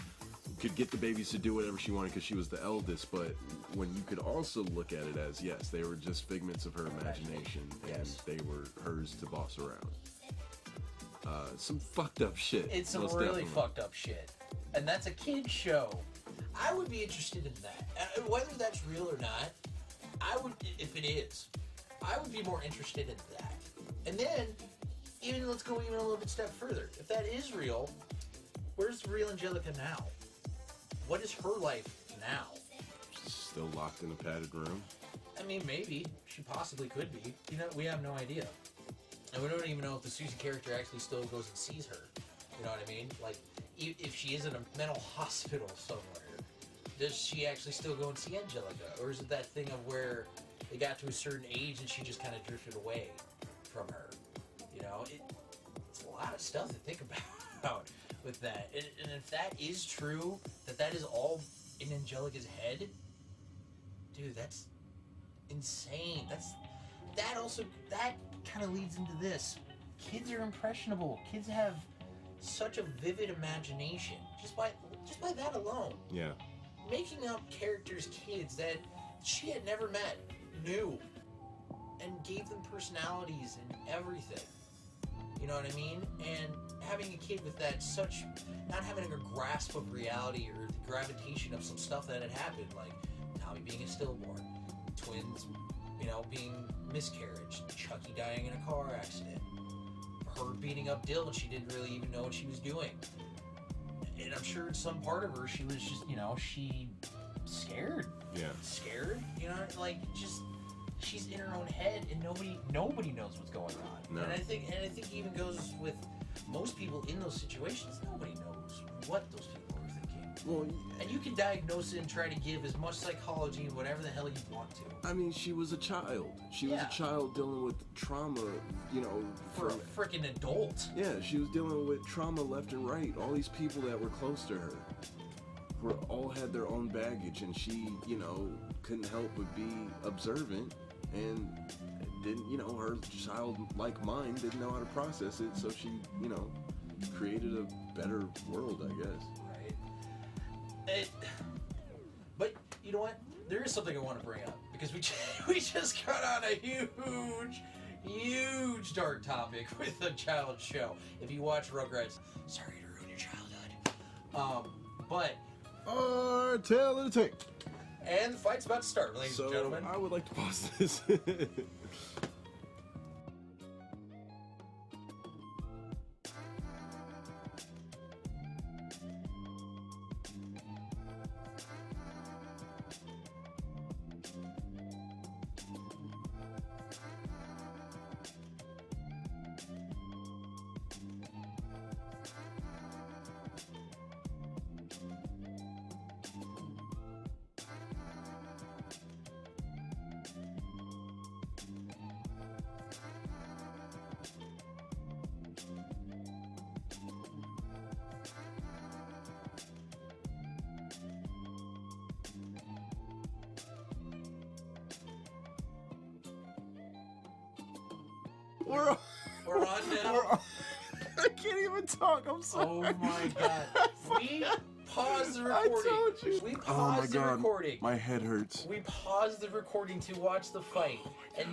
could get the babies to do whatever she wanted because she was the eldest, but when you could also look at it as, yes, they were just figments of her imagination, and they were hers to boss around. Some fucked up shit. It's some really fucked up shit. And that's a kid's show. I would be interested in that. Whether that's real or not, I would, if it is, I would be more interested in that. And then, let's go even a little bit step further. If that is real, where's the real Angelica now? What is her life now? Still locked in a padded room? I mean, maybe. She possibly could be. We have no idea. And we don't even know if the Susie character actually still goes and sees her. You know what I mean? Like, if she is in a mental hospital somewhere, does she actually still go and see Angelica? Or is it that thing of where they got to a certain age and she just kind of drifted away from her? It's a lot of stuff to think about with that. And if that is true, that is all in Angelica's head, dude, that's insane. That kind of leads into this. Kids are impressionable. Kids have such a vivid imagination just by that alone. Yeah. Making up characters, kids that she had never met, knew, and gave them personalities and everything. You know what I mean? And having a kid with that not having a grasp of reality or the gravitation of some stuff that had happened, like Tommy being a stillborn, twins, being miscarriage, Chucky dying in a car accident, her beating up Dylan, she didn't really even know what she was doing. And I'm sure in some part of her, she was just, she scared. Yeah. Scared, she's in her own head, and nobody knows what's going on. No. And I think it even goes with most people in those situations. Nobody knows what those people are thinking. Well, and you can diagnose it and try to give as much psychology and whatever the hell you want to. I mean, she was a child. She was a child dealing with trauma, for a freaking adult. Yeah, she was dealing with trauma left and right. All these people that were close to her all had their own baggage, and she, couldn't help but be observant, and didn't, her childlike mind didn't know how to process it, so she, created a better world, I guess. Right. But you know what? There is something I want to bring up, because we just got on a huge dark topic with a child's show. If you watch Rugrats, sorry to ruin your childhood. But our tale of the tape. And the fight's about to start, ladies and gentlemen. I would like to pause this. We're on now. I can't even talk. I'm sorry. Oh my god. We paused the recording. I told you. We paused the recording. My head hurts. We paused the recording to watch the fight. And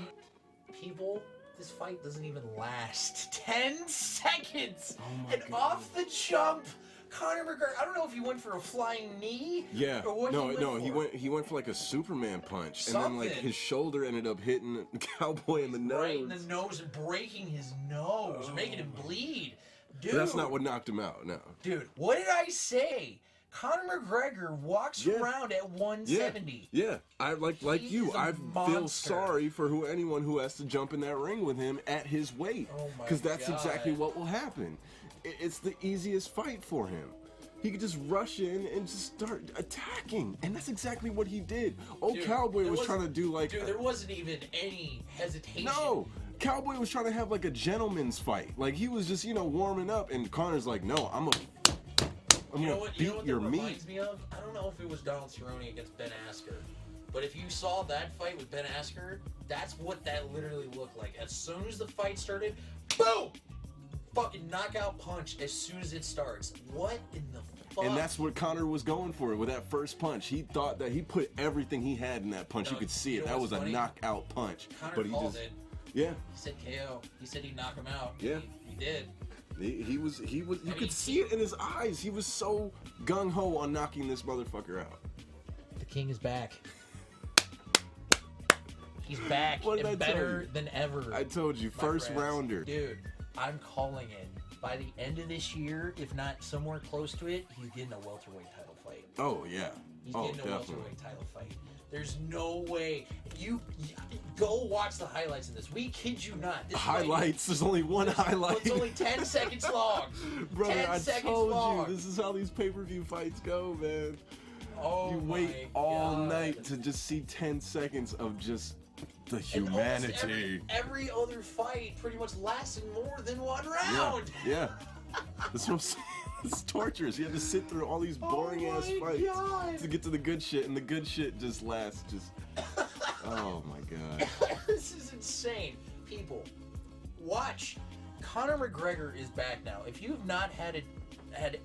people, this fight doesn't even last 10 seconds. Oh my and god. Off the jump, Conor McGregor, I don't know if he went for a flying knee. Yeah. Or what He went for like a Superman punch. Something. And then like his shoulder ended up hitting the Cowboy in the nose. Right in the nose and breaking his nose, making him bleed. Dude. But that's not what knocked him out, no. Dude, what did I say? Conor McGregor walks around at 170. Yeah. I like you. I feel sorry for anyone who has to jump in that ring with him at his weight. Oh my Because that's God. exactly what will happen. It's the easiest fight for him. He could just rush in and just start attacking. And that's exactly what he did. Cowboy was trying to do like... Dude, there wasn't even any hesitation. No! Cowboy was trying to have like a gentleman's fight. Like he was just, warming up, and Conor's like, no, I'm gonna beat your meat. Reminds me of? I don't know if it was Donald Cerrone against Ben Askren, but if you saw that fight with Ben Askren, that's what that literally looked like. As soon as the fight started, boom! fucking knockout punch as soon as it starts. What in the fuck? And that's what Conor was going for with that first punch. He thought that he put everything he had in that punch. No, you could see it. That what's was funny? a knockout punch. Conor But he called just, it. yeah, He said KO. He said he'd knock him out. Yeah. He did. he was. You could see it in his eyes. He was so gung ho on knocking this motherfucker out. The king is back. He's back What did I and tell better you? than ever. I told you, my first friends. rounder. Dude, I'm calling it. By the end of this year, if not somewhere close to it, he's getting a welterweight title fight. Oh yeah. He's Oh, getting a definitely. welterweight title fight. There's no way. You go watch the highlights of this. We kid you not. This Highlights. There's only one highlight. It's only 10 seconds long. Brother, 10 I seconds told long. you, this is how these pay-per-view fights go, man. Oh You my wait all God. night to just see 10 seconds of just the And almost humanity. Every other fight pretty much lasted more than one Yeah, round. yeah. That's what I'm saying. It's torturous. You have to sit through all these boring ass my fights God. to get to the good shit, and the good shit just lasts oh my God. This is insane. People, watch. Conor McGregor is back now. If you have not had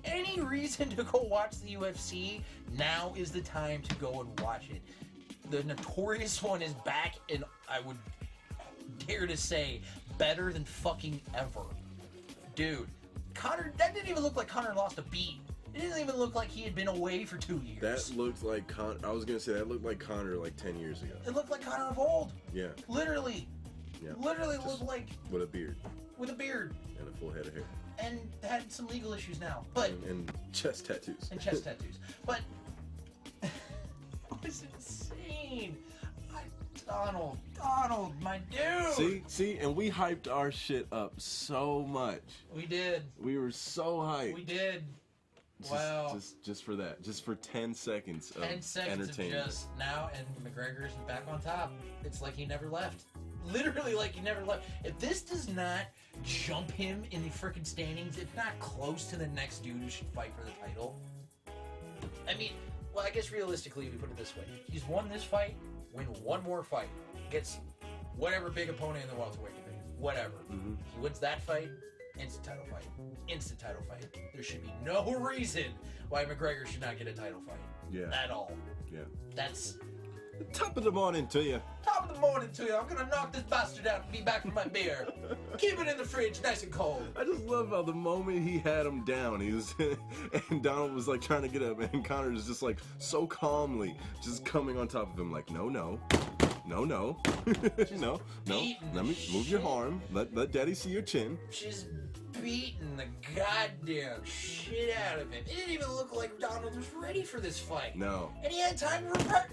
any reason to go watch the UFC, now is the time to go and watch it. The Notorious One is back, and I would dare to say better than fucking ever. Dude, Conor, that didn't even look like Conor lost a beat. It didn't even look like he had been away for 2 years. That looked like I was gonna say that looked like Conor like 10 years ago. It looked like Conor of old. Yeah. Literally. Yeah. Literally Just looked like with a beard with a beard and a full head of hair and had some legal issues now. But and chest tattoos. and chest tattoos. But it was insane. Donald, my dude. See, and we hyped our shit up so much. We did. We were so hyped. We did. Wow. Just for that. Just for 10 seconds of 10 seconds of entertainment. just now, and McGregor's back on top. It's like he never left. Literally like he never left. If this does not jump him in the freaking standings, if not close to the next dude who should fight for the title. I mean, well, I guess realistically, we put it this way. He's won this fight, win one more fight, gets whatever big opponent in the welterweight division. Whatever. Mm-hmm. He wins that fight, instant title fight. Instant title fight. There should be no reason why McGregor should not get a title fight. Yeah. At all. Yeah. That's Top of the morning to you. top of the morning to you. I'm gonna knock this bastard out and be back for my beer. Keep it in the fridge, nice and cold. I just love how the moment he had him down, he was, and Donald was like trying to get up, and Conor is just like so calmly just coming on top of him, like, no, no, no, no. Let me move your arm. Let Daddy see your chin. Just beating the goddamn shit out of him. It didn't even look like Donald was ready for this fight. No. And he had time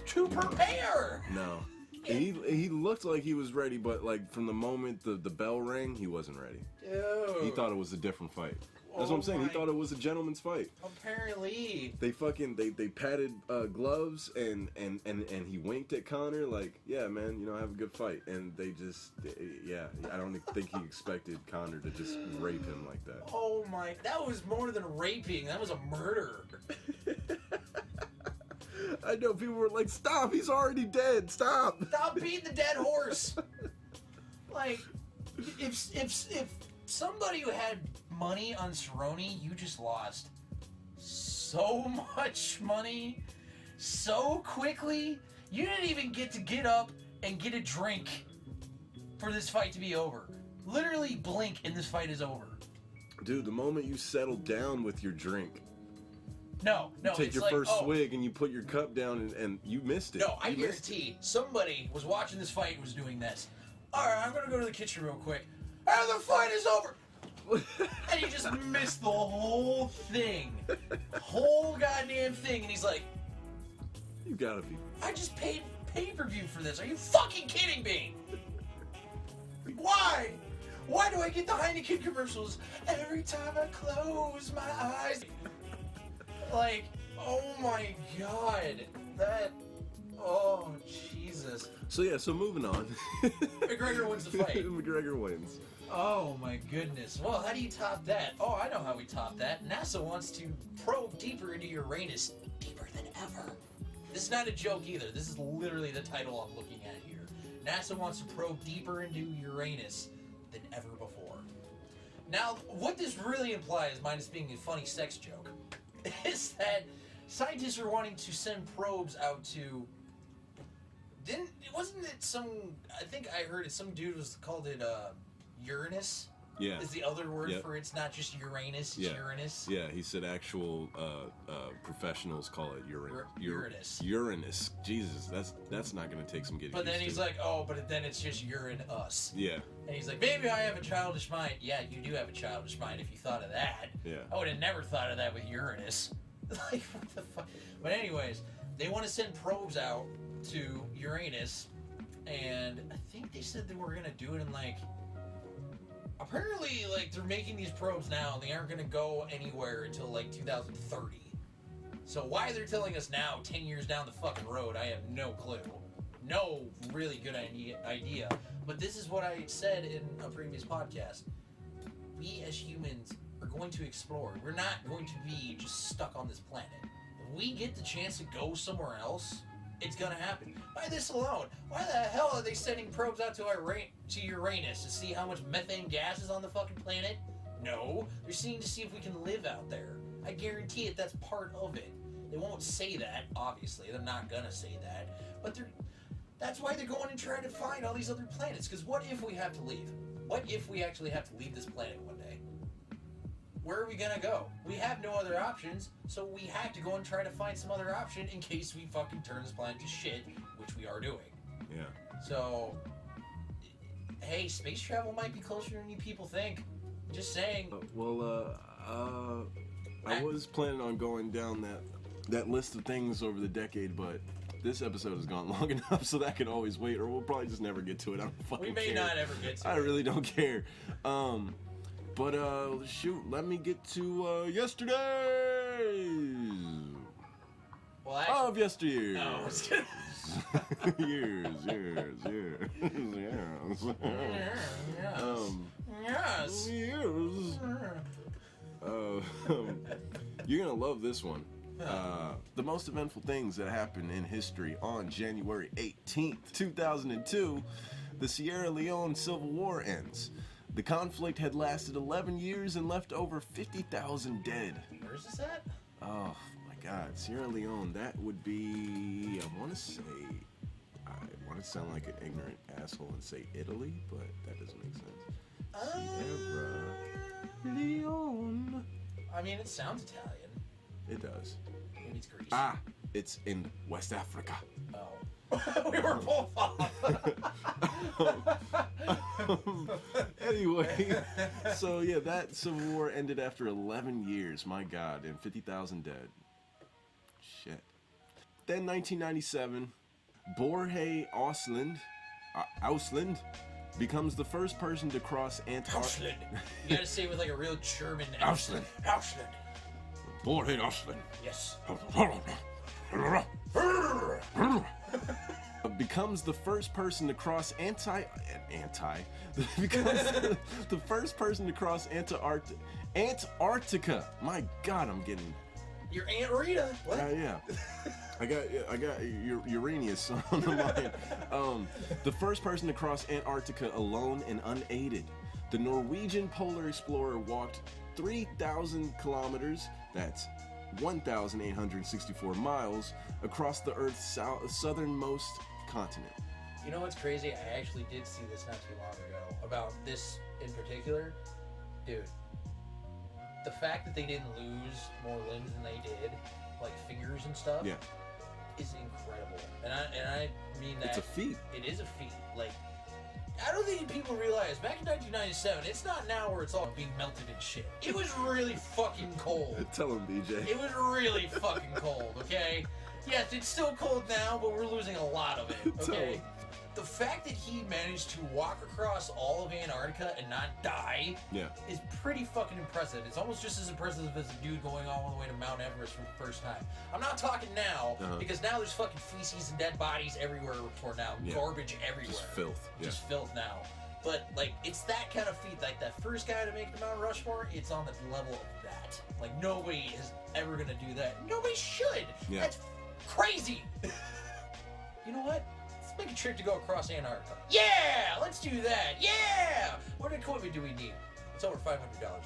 to prepare. No. He looked like he was ready, but like from the moment the bell rang, he wasn't ready. Dude. He thought it was a different fight. That's what I'm saying. He thought it was a gentleman's fight. Apparently. They patted gloves and he winked at Conor like, yeah, man, you know, have a good fight. And they just, yeah, I don't think he expected Conor to just rape him like that. Oh my, that was more than raping. That was a murder. I know, people were like, stop, he's already dead, stop. Stop beating the dead horse. Like, if somebody who had money on Cerrone, you just lost so much money so quickly. You didn't even get up and get a drink for this fight to be over. Literally blink and this fight is over. Dude, the moment you settle down with your drink, No, you take it's your like, first oh, swig and you put your cup down and you missed it. No, I You missed guarantee somebody was watching this fight and was doing this. Alright, I'm gonna go to the kitchen real quick. And the fight is over! And he just missed the whole thing. Whole goddamn thing. And he's like, You gotta be. I just paid pay-per-view for this. Are you fucking kidding me? Why? Why do I get the Heineken commercials every time I close my eyes? Like, oh my god. Oh, Jesus. So yeah, so moving on. McGregor wins the fight. McGregor wins. Oh my goodness. Well, how do you top that? Oh, I know how we top that. NASA wants to probe deeper into Uranus. Deeper than ever. This is not a joke either. This is literally the title I'm looking at here. NASA wants to probe deeper into Uranus than ever before. Now, what this really implies, minus being a funny sex joke, is that scientists are wanting to send probes out to... Wasn't it some... I think I heard it, some dude called it Uranus? Yeah. Is the other word for it's not just Uranus, it's Uranus? Yeah, he said actual professionals call it Uranus. Uranus. Jesus, that's not going to take some getting But then used he's to. like, oh, but then it's just urine us. Yeah. And he's like, maybe I have a childish mind. Yeah, you do have a childish mind if you thought of that. Yeah. I would have never thought of that with Uranus. Like, what the fuck? But anyways, they want to send probes out to Uranus, and I think they said they were going to do it in, like... Apparently, like, they're making these probes now, and they aren't going to go anywhere until, like, 2030. So why they're telling us now, 10 years down the fucking road, I have no clue. No really good idea. But this is what I said in a previous podcast. We as humans are going to explore. We're not going to be just stuck on this planet. If we get the chance to go somewhere else, it's gonna happen. By this alone, why the hell are they sending probes out to Uranus to see how much methane gas is on the fucking planet? No, they're seeing to see if we can live out there. I guarantee it, that's part of it. They won't say that, obviously. They're not gonna say that. But that's why they're going and trying to find all these other planets. Because what if we have to leave? What if we actually have to leave this planet one day? Where are we gonna go? We have no other options, so we have to go and try to find some other option in case we fucking turn this planet to shit, which we are doing. Yeah. So, hey, space travel might be closer than you people think. Just saying. I was planning on going down that list of things over the decade, but this episode has gone long enough, so that can always wait, or we'll probably just never get to it. I don't fucking We may care. not ever get to it. I really don't care. But shoot, let me get to yesterday. Well, actually, of yesteryear. No, I was kidding. years. Yes. Years. You're gonna love this one. The most eventful things that happened in history on January 18th, 2002, the Sierra Leone Civil War ends. The conflict had lasted 11 years and left over 50,000 dead. Where's this at? Oh my God, Sierra Leone, that would be, I want to sound like an ignorant asshole and say Italy, but that doesn't make sense. Sierra Leone. I mean, it sounds Italian. It does. Maybe it's Greece. Ah, it's in West Africa. Oh. We were both off. Anyway, so yeah, that Civil War ended after 11 years, my God, and 50,000 dead. Shit. Then 1997, Borje Ausland becomes the first person to cross Antarctica. You gotta say it with like a real German Ausland. Ausland. Borje Ausland. Yes. Becomes the first person to cross becomes the first person to cross Antarctica. My God, I'm getting. Your Aunt Rita. What? Yeah. I got Uranus on the mind. The first person to cross Antarctica alone and unaided. The Norwegian polar explorer walked 3,000 kilometers. That's 1,864 miles across the Earth's southernmost continent. You know what's crazy? I actually did see this not too long ago about this in particular. Dude, the fact that they didn't lose more limbs than they did, like fingers and stuff, yeah, is incredible. And I mean that it's a feat. It is a feat. Like, I don't think people realize back in 1997, it's not now where it's all being melted and shit. It was really fucking cold. Tell him, BJ. It was really fucking cold, okay? Yes, it's still cold now, but we're losing a lot of it, okay? The fact that he managed to walk across all of Antarctica and not die is pretty fucking impressive. It's almost just as impressive as a dude going all the way to Mount Everest for the first time. I'm not talking now, because now there's fucking feces and dead bodies everywhere for now. Garbage everywhere. Just filth. Just filth now. But, like, it's that kind of feat. Like, that first guy to make the Mount Rushmore, it's on the level of that. Like, nobody is ever gonna do that. Nobody should! Yeah. That's crazy! You know what? Let's make a trip to go across Antarctica. Yeah! Let's do that! Yeah! What equipment do we need? It's over $500.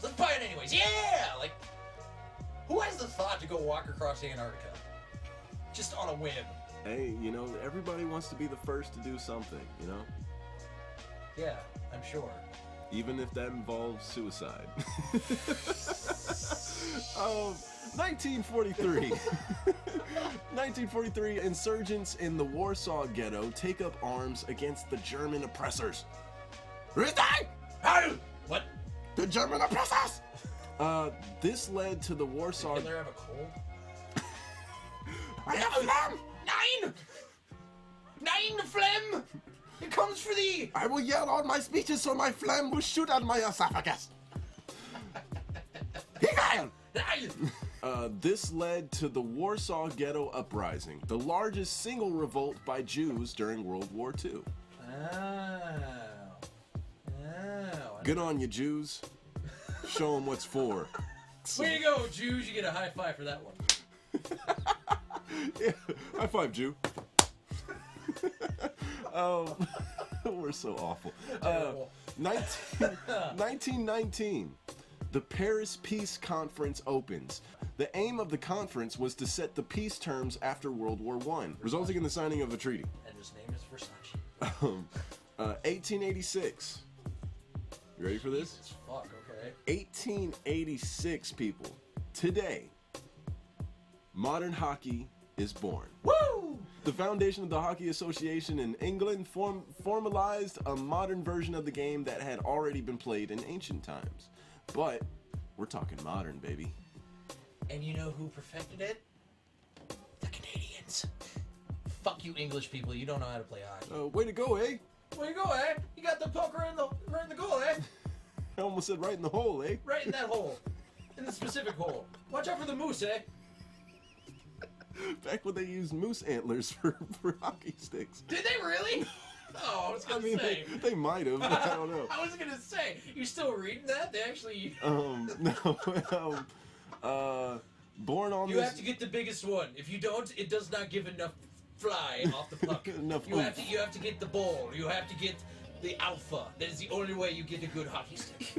Let's buy it anyways. Yeah! Like, who has the thought to go walk across Antarctica? Just on a whim. Hey, you know, everybody wants to be the first to do something, you know? Yeah, I'm sure. Even if that involves suicide. 1943. 1943, insurgents in the Warsaw Ghetto take up arms against the German oppressors. What? The German oppressors! This led to the Warsaw... Did Hitler have a cold? I have phlegm! Nine phlegm! It comes for thee! I will yell all my speeches so my phlegm will shoot out my esophagus. This led to the Warsaw Ghetto Uprising, the largest single revolt by Jews during World War II. Good on you, Jews. Show them what's for. Way to go, Jews. You get a high five for that one. Yeah, high five, Jew. We're so awful. 1919. The Paris Peace Conference opens. The aim of the conference was to set the peace terms after World War I, resulting in the signing of a treaty. And his name is Versace. 1886. You ready for this? Jesus fuck, okay. 1886, people. Today, modern hockey is born. Woo! The foundation of the Hockey Association in England formalized a modern version of the game that had already been played in ancient times. But we're talking modern, baby. And you know who perfected it? The Canadians. Fuck you, English people. You don't know how to play hockey. Way to go, eh? Way to go, eh? You got the puck right in the goal, eh? I almost said right in the hole, eh? Right in that hole. In the specific hole. Watch out for the moose, eh? Back when they used moose antlers for hockey sticks. Did they really? Oh, I was gonna say. They might have, but I don't know. I was gonna say, you still reading that? They actually... Born on You have to get the biggest one. If you don't, it does not give enough fly off the puck. You have to get the ball. You have to get the alpha. That is the only way you get a good hockey stick.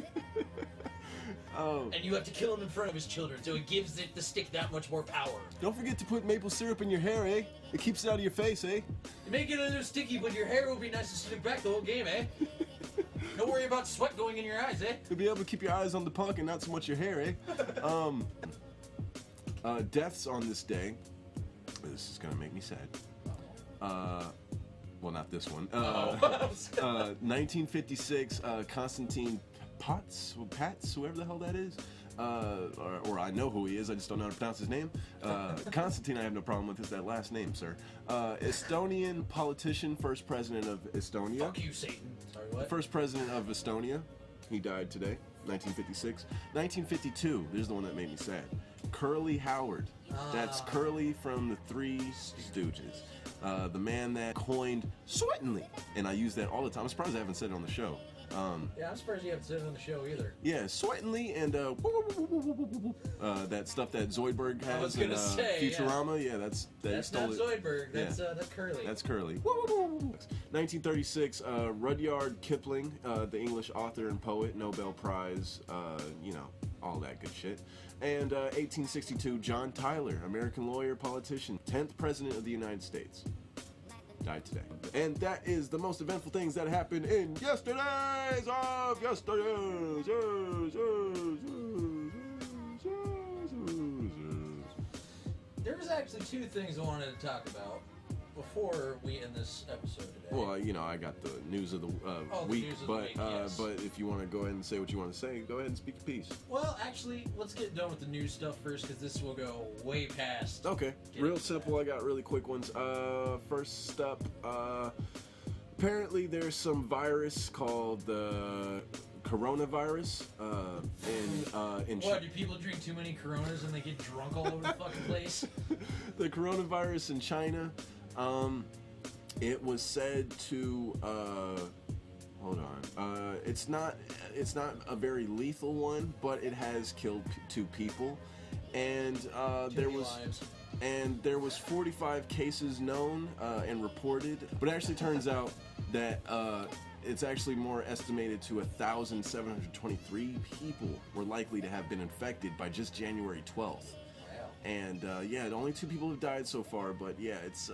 And you have to kill him in front of his children, so it gives the stick that much more power. Don't forget to put maple syrup in your hair, eh? It keeps it out of your face, eh? You may get a little sticky, but your hair will be nice and slick back the whole game, eh? Don't worry about sweat going in your eyes, eh? You'll be able to keep your eyes on the puck and not so much your hair, eh? Deaths on this day. This is gonna make me sad. Well, not this one. 1956, Constantine Pats, whoever the hell that is. Or I know who he is, I just don't know how to pronounce his name. Constantine, I have no problem with, is that last name, sir. Estonian politician, first president of Estonia. Fuck you, Satan. Sorry, what? First president of Estonia. He died today, 1956. 1952, this is the one that made me sad. Curly Howard. That's Curly from the Three Stooges. The man that coined "sweatingly," and I use that all the time. I'm surprised I haven't said it on the show. Yeah, I'm surprised you haven't said it on the show either. Yeah, sweatingly and that stuff that Zoidberg has. I was gonna say Futurama. Yeah, that's not Zoidberg. That's Curly. That's Curly. 1936, Rudyard Kipling, the English author and poet, Nobel Prize. You know, all that good shit. And 1862, John Tyler, American lawyer, politician, 10th president of the United States. Died today. And that is the most eventful things that happened in yesterday's of yesterdays. There's actually two things I wanted to talk about before we end this episode today. Well, you know, I got the news of the week, but if you want to go ahead and say what you want to say, go ahead and speak your piece. Well, actually, let's get done with the news stuff first, because this will go way past. Okay, real simple. I got really quick ones. First up, apparently there's some virus called the coronavirus in what, do people drink too many Coronas and they get drunk all over the fucking place? The coronavirus in China. It was said to hold on. It's not a very lethal one, but it has killed 2 people, and there was 45 cases known and reported. But it actually turns out that it's actually more estimated to 1,723 people were likely to have been infected by just January 12th. And yeah, only 2 people have died so far, but yeah, it's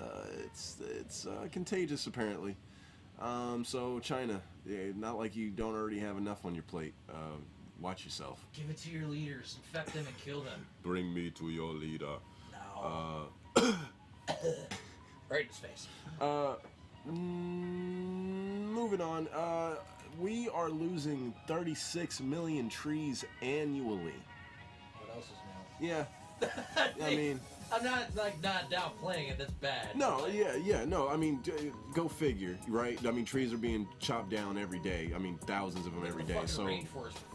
contagious apparently. So China, not like you don't already have enough on your plate. Watch yourself. Give it to your leaders, infect them and kill them. Bring me to your leader. No. Right in his face. Moving on. We are losing 36 million trees annually. What else is new? Yeah. I mean, I'm not downplaying it. That's bad. No, no. I mean, go figure, right? I mean, trees are being chopped down every day. I mean, thousands of them every day. So,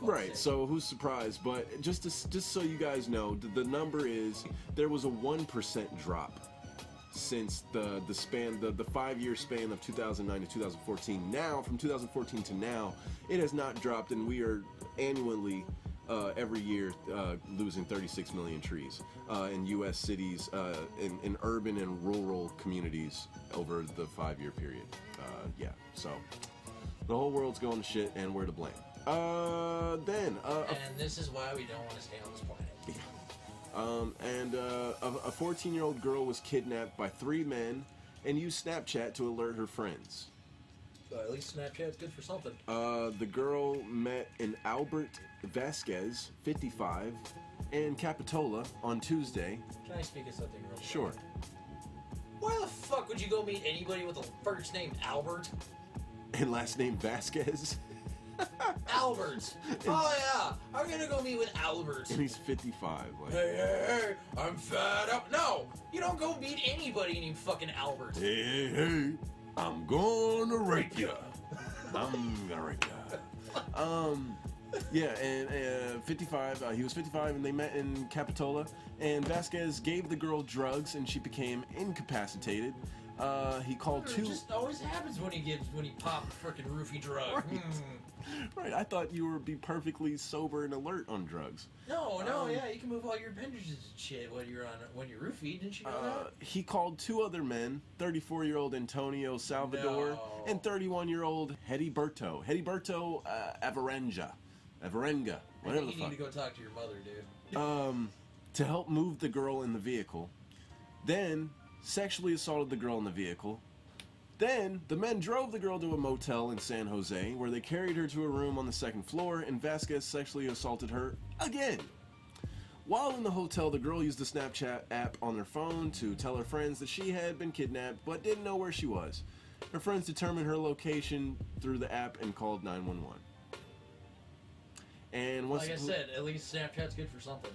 right. So who's surprised? But just so you guys know, the number is there was a 1% drop since the 5-year span of 2009 to 2014. Now, from 2014 to now, it has not dropped, and we are annually. Every year losing 36 million trees in U.S. cities, in urban and rural communities over the 5-year period. Yeah, so the whole world's going to shit, and we're to blame. And this is why we don't want to stay on this planet. Yeah. A 14-year-old girl was kidnapped by 3 men and used Snapchat to alert her friends. At least Snapchat's good for something. The girl met an Albert Vasquez, 55, in Capitola on Tuesday. Can I speak of something real quick? Sure. Why the fuck would you go meet anybody with a first name Albert? And last name Vasquez? Albert. Oh yeah, I'm gonna go meet with Albert. And he's 55. Like, hey, I'm fed up. No, you don't go meet anybody named fucking Albert. Hey, I'm gonna rape you. I'm gonna rape you. Yeah, and 55. He was 55, and they met in Capitola. And Vasquez gave the girl drugs, and she became incapacitated. He called 2. It just always happens when he popped a freaking roofie drug. Right. Right. I thought you would be perfectly sober and alert on drugs. No, yeah, you can move all your appendages and shit when you're roofied. Didn't you know that? He called 2 other men, 34-year-old Antonio Salvador and 31-year-old Heriberto Avarenga, whatever the fuck. You need to go talk to your mother, dude. To help move the girl in the vehicle. Then sexually assaulted the girl in the vehicle. Then the men drove the girl to a motel in San Jose, where they carried her to a room on the 2nd floor, and Vasquez sexually assaulted her again. While in the hotel, the girl used the Snapchat app on her phone to tell her friends that she had been kidnapped but didn't know where she was. Her friends determined her location through the app and called 911. And like I said, at least Snapchat's good for something.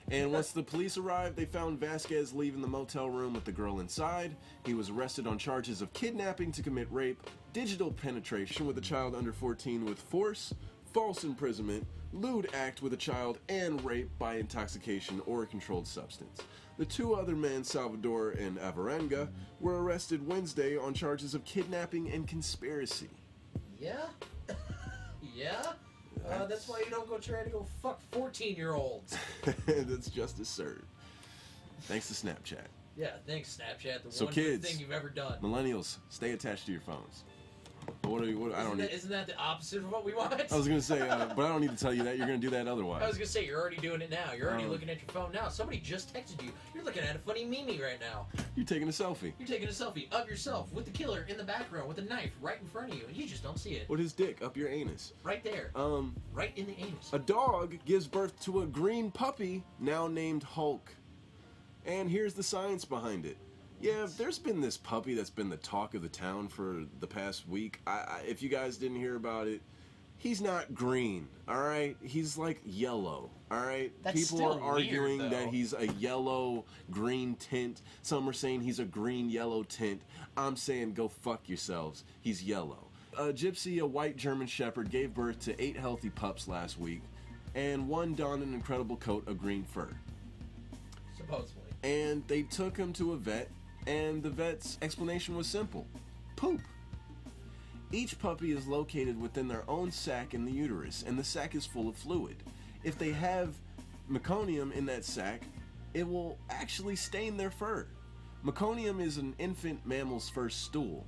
And once the police arrived, they found Vasquez leaving the motel room with the girl inside. He was arrested on charges of kidnapping to commit rape, digital penetration with a child under 14 with force, false imprisonment, lewd act with a child, and rape by intoxication or a controlled substance. The 2 other men, Salvador and Avarenga, were arrested Wednesday on charges of kidnapping and conspiracy. Yeah? Yeah? That's why you don't go try to go fuck 14-year-olds. That's justice served. Thanks to Snapchat. Yeah, thanks Snapchat. The so one kids, good thing you've ever done. Millennials, stay attached to your phones. But Isn't that the opposite of what we want? I was gonna say, but I don't need to tell you that. You're gonna do that otherwise. I was gonna say you're already doing it now. You're already looking at your phone now. Somebody just texted you. You're looking at a funny meme right now. You're taking a selfie. You're taking a selfie of yourself with the killer in the background with a knife right in front of you, and you just don't see it. With his dick up your anus. Right there. Right in the anus. A dog gives birth to a green puppy now named Hulk. And here's the science behind it. Yeah, there's been this puppy that's been the talk of the town for the past week. If you guys didn't hear about it, he's not green, all right? He's like yellow, all right? People are arguing that he's a yellow-green tint. Some are saying he's a green-yellow tint. I'm saying go fuck yourselves. He's yellow. Gypsy, a white German Shepherd, gave birth to 8 healthy pups last week, and one donned an incredible coat of green fur. Supposedly. And they took him to a vet, and the vet's explanation was simple. Poop. Each puppy is located within their own sac in the uterus, and the sac is full of fluid. If they have meconium in that sac, it will actually stain their fur. Meconium is an infant mammal's first stool.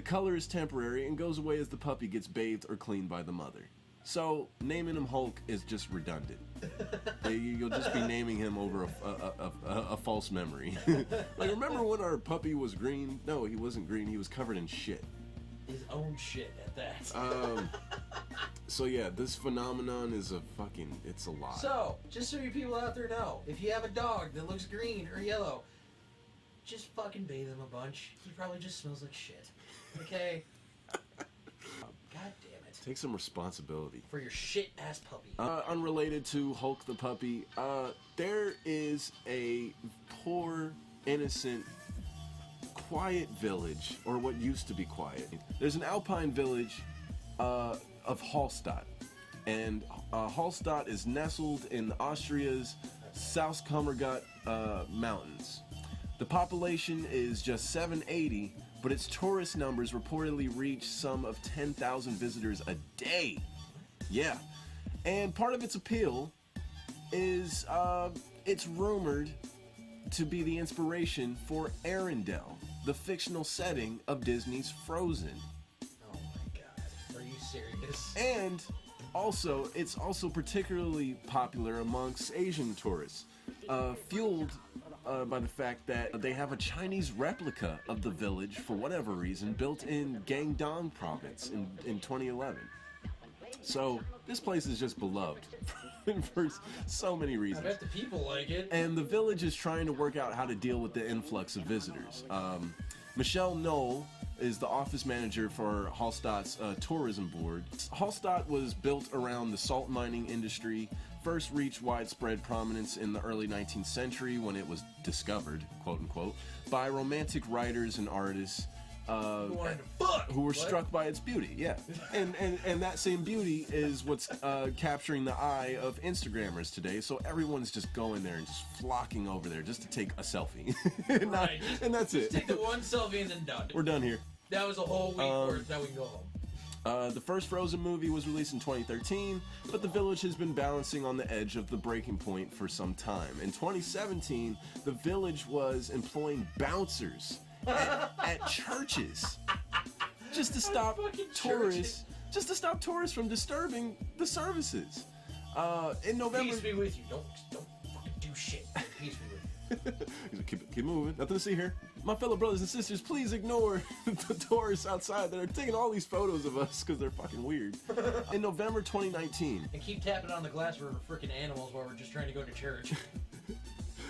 The color is temporary and goes away as the puppy gets bathed or cleaned by the mother. So, naming him Hulk is just redundant. You'll just be naming him over a false memory. Like, remember when our puppy was green? No, he wasn't green. He was covered in shit. His own shit at that. So yeah, this phenomenon is it's a lot. So, just so you people out there know, if you have a dog that looks green or yellow, just fucking bathe him a bunch. He probably just smells like shit. Okay? God damn it. Take some responsibility. For your shit-ass puppy. Unrelated to Hulk the puppy, there is a poor, innocent, quiet village, or what used to be quiet. There's an alpine village of Hallstatt, and Hallstatt is nestled in Austria's Salzkammergut mountains. The population is just 780, but its tourist numbers reportedly reach some of 10,000 visitors a day. Yeah, and part of its appeal is it's rumored to be the inspiration for Arendelle, the fictional setting of Disney's Frozen. Oh my god, are you serious? And also, it's also particularly popular amongst Asian tourists, fueled by the fact that they have a Chinese replica of the village, for whatever reason, built in Guangdong province in 2011. So, this place is just beloved for so many reasons. I bet the people like it. And the village is trying to work out how to deal with the influx of visitors. Michelle Knoll is the office manager for Hallstatt's tourism board. Hallstatt was built around the salt mining industry, first reached widespread prominence in the early 19th century when it was discovered, quote unquote, by romantic writers and artists who were struck by its beauty. Yeah, and that same beauty is what's capturing the eye of Instagrammers today. So everyone's just going there and just flocking over there just to take a selfie. And that's it. Take the one selfie and then done. We're done here. That was a whole week worth. Now we can go home. The first Frozen movie was released in 2013, but the village has been balancing on the edge of the breaking point for some time. In 2017, the village was employing bouncers at churches just to stop tourists from disturbing the services. In November, Peace be with you. Don't fucking do shit. Peace be with you. Keep moving. Nothing to see here. My fellow brothers and sisters, please ignore the tourists outside that are taking all these photos of us because they're fucking weird. In November 2019. And keep tapping on the glass for freaking animals while we're just trying to go to church.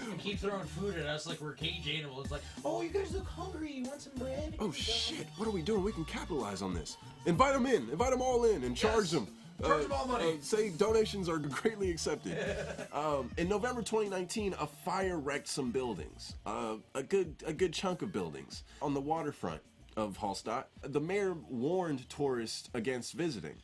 And keep throwing food at us like we're cage animals. Like, oh, you guys look hungry. You want some bread? Oh, shit. What are we doing? We can capitalize on this. Invite them in. Invite them all in and charge them. Charge them all money. Say donations are greatly accepted. In November 2019, a fire wrecked some buildings. A good chunk of buildings on the waterfront of Hallstatt. The mayor warned tourists against visiting.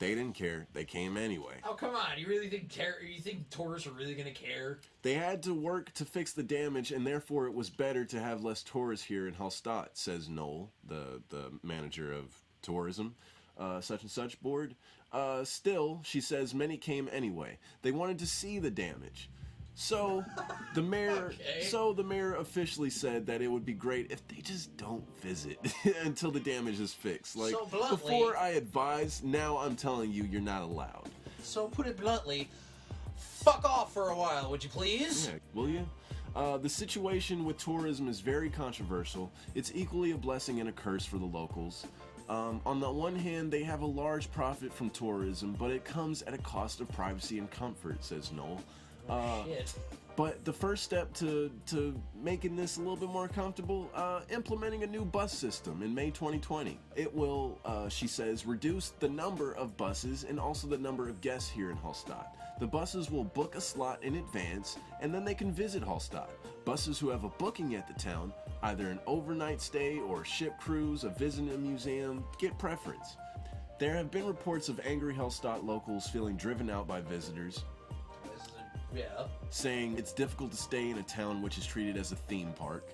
They didn't care. They came anyway. Oh, come on. You really think you think tourists are really going to care? They had to work to fix the damage, and therefore it was better to have less tourists here in Hallstatt, says Noel, the manager of tourism, such and such board. Still, she says many came anyway. They wanted to see the damage. So the mayor officially said that it would be great if they just don't visit until the damage is fixed. Like, so bluntly, before I advise, now I'm telling you, you're not allowed. So put it bluntly, fuck off for a while, would you please? Yeah, will you? The situation with tourism is very controversial. It's equally a blessing and a curse for the locals. On the one hand, they have a large profit from tourism, but it comes at a cost of privacy and comfort, says Noel. Shit. But the first step to making this a little bit more comfortable, implementing a new bus system in May 2020. It will, she says, reduce the number of buses and also the number of guests here in Hallstatt. The buses will book a slot in advance, and then they can visit Hallstatt. Buses who have a booking at the town, either an overnight stay or ship cruise, a visit in a museum, get preference. There have been reports of angry Hallstatt locals feeling driven out by visitors, yeah, saying it's difficult to stay in a town which is treated as a theme park.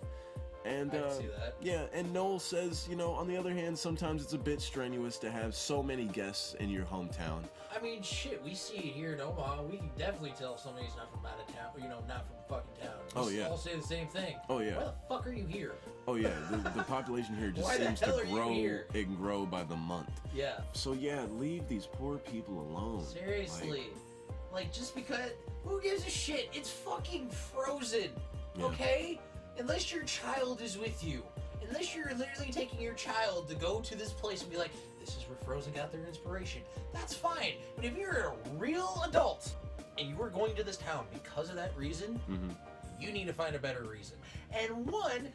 And I can see that. yeah, and Noel says, you know, on the other hand, sometimes it's a bit strenuous to have so many guests in your hometown. I mean, shit, we see it here in Omaha. We can definitely tell if somebody's not from out of town, you know, not from fucking town. We all say the same thing. Oh, yeah. Why the fuck are you here? Oh, yeah. The population here just Why the seems to hell are you grow here? and grow by the month. Yeah. So, yeah, leave these poor people alone. Seriously. Like, just because... Who gives a shit? It's fucking frozen. Yeah. Okay? Unless your child is with you. Unless you're literally taking your child to go to this place and be like, this is where Frozen got their inspiration. That's fine. But if you're a real adult and you are going to this town because of that reason, you need to find a better reason. And one,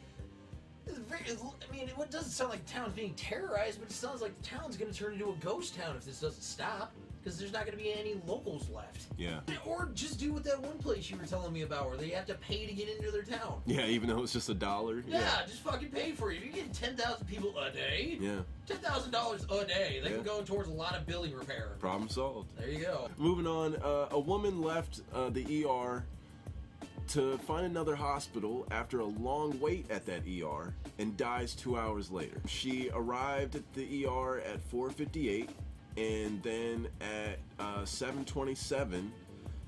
I mean, it doesn't sound like the town's being terrorized, but it sounds like the town's going to turn into a ghost town if this doesn't stop. Because there's not going to be any locals left. Yeah. Or just do what that one place you were telling me about where they have to pay to get into their town. Yeah, even though it's just $1. Yeah, just fucking pay for it. If you're getting 10,000 people a day, $10,000 a day, they can go towards a lot of building repair. Problem solved. There you go. Moving on, a woman left the ER to find another hospital after a long wait at that ER and dies 2 hours later. She arrived at the ER at 4:58. And then at 7:27,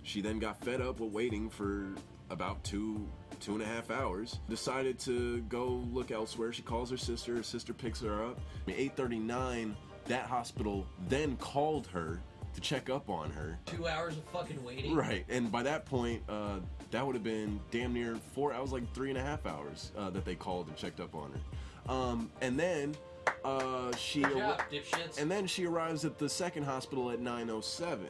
she then got fed up with waiting for about two and a half hours. Decided to go look elsewhere. She calls her sister. Her sister picks her up. At 8:39, that hospital then called her to check up on her. 2 hours of fucking waiting. Right, and by that point, that would have been damn near 4 hours, like 3.5 hours that they called and checked up on her. And then. Dipshits. And then she arrives at the second hospital at 9:07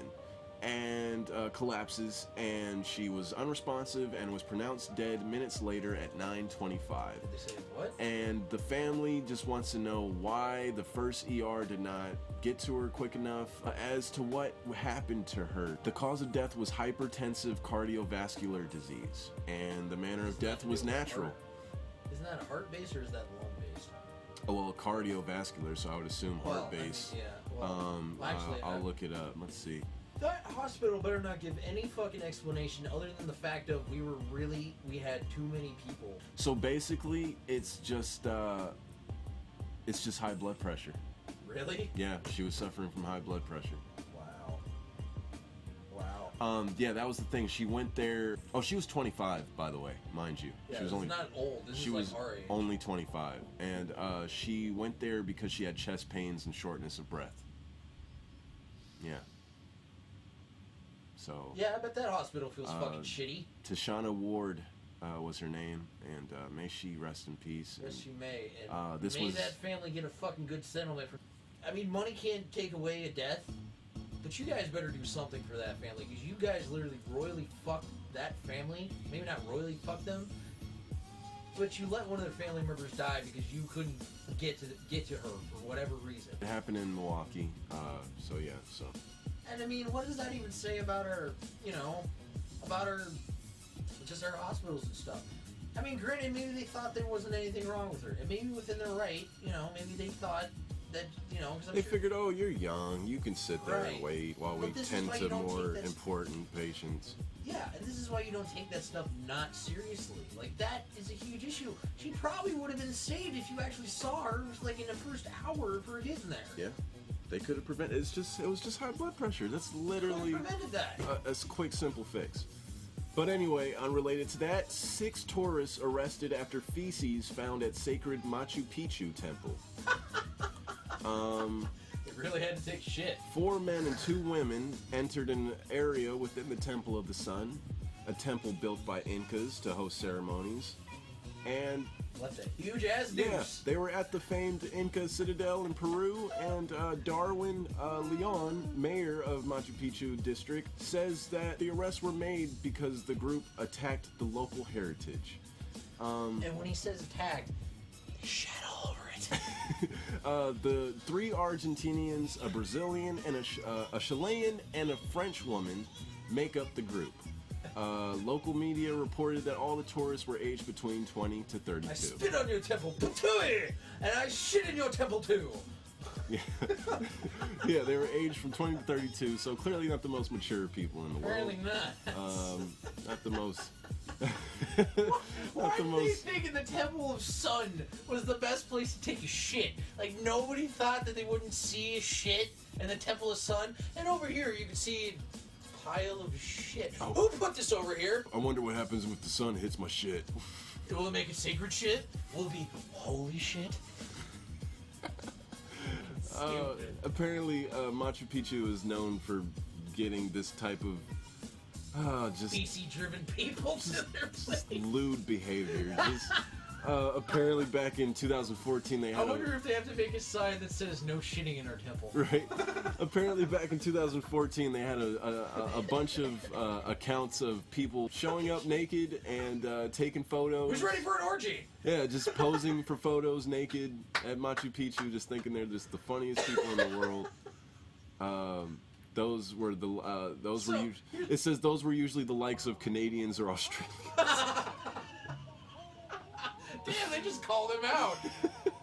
and collapses, and she was unresponsive and was pronounced dead minutes later at 9:25. They say what? And the family just wants to know why the first ER did not get to her quick enough as to what happened to her. The cause of death was hypertensive cardiovascular disease, and the manner of death was natural. Isn't that a heart base or is that lung based? Oh, well, cardiovascular, so I would assume heart base. I mean, yeah. Well, actually, I'll look it up. Let's see. That hospital better not give any fucking explanation other than the fact of we had too many people. So basically, it's just high blood pressure. Really? Yeah, she was suffering from high blood pressure. Wow. Yeah, that was the thing. She went there. Oh, she was 25, by the way, mind you. Yeah, she was only not old. This she is was like our age. only 25, and she went there because she had chest pains and shortness of breath. Yeah. So. Yeah, I bet that hospital feels fucking shitty. Tashana Ward was her name, and may she rest in peace. Yes, she may. And this may was that family get a fucking good settlement. I mean, money can't take away a death, but you guys better do something for that family, because you guys literally royally fucked that family. Maybe not royally fucked them, but you let one of their family members die because you couldn't get to her for whatever reason. It happened in Milwaukee, so yeah, so. And I mean, what does that even say about our, just our hospitals and stuff? I mean, granted, maybe they thought there wasn't anything wrong with her, and maybe within their right, maybe they thought that, they figured, oh, you're young, you can sit there and wait while we tend to more important patients. Yeah, and this is why you don't take that stuff not seriously. Like, that is a huge issue. She probably would have been saved if you actually saw her, like, in the first hour of her getting there. Yeah. They could have prevented. It was just high blood pressure. That's literally a quick, simple fix. But anyway, unrelated to that, 6 tourists arrested after feces found at sacred Machu Picchu temple. They really had to take shit. 4 men and 2 women entered an area within the Temple of the Sun, a temple built by Incas to host ceremonies, and left a huge ass deuce. Yeah, they were at the famed Inca Citadel in Peru, and Darwin Leon, mayor of Machu Picchu district, says that the arrests were made because the group attacked the local heritage. And when he says attacked, they shat all over it. The 3 Argentinians, a Brazilian, and a Chilean, and a French woman make up the group. Local media reported that all the tourists were aged between 20 to 32. I spit on your temple, patooey, and I shit in your temple too. Yeah. Yeah, they were aged from 20 to 32, so clearly not the most mature people in the world. Apparently not. Not the most Why did they think in the Temple of Sun was the best place to take a shit? Like, nobody thought that they wouldn't see a shit in the Temple of Sun? And over here, you can see a pile of shit. Oh. Who put this over here? I wonder what happens if the sun hits my shit. Will it make it sacred shit? Will it be holy shit? Apparently, Machu Picchu is known for getting this type of just PC-driven people to their place. Lewd behavior. Just, apparently, back in 2014, they had. I wonder if they have to make a sign that says "No shitting in our temple." Right. Apparently, back in 2014, they had a bunch of accounts of people showing up naked and taking photos. Who's ready for an orgy? Yeah, just posing for photos naked at Machu Picchu, just thinking they're just the funniest people in the world. Those were it says those were usually the likes of Canadians or Australians. Damn, they just called them out.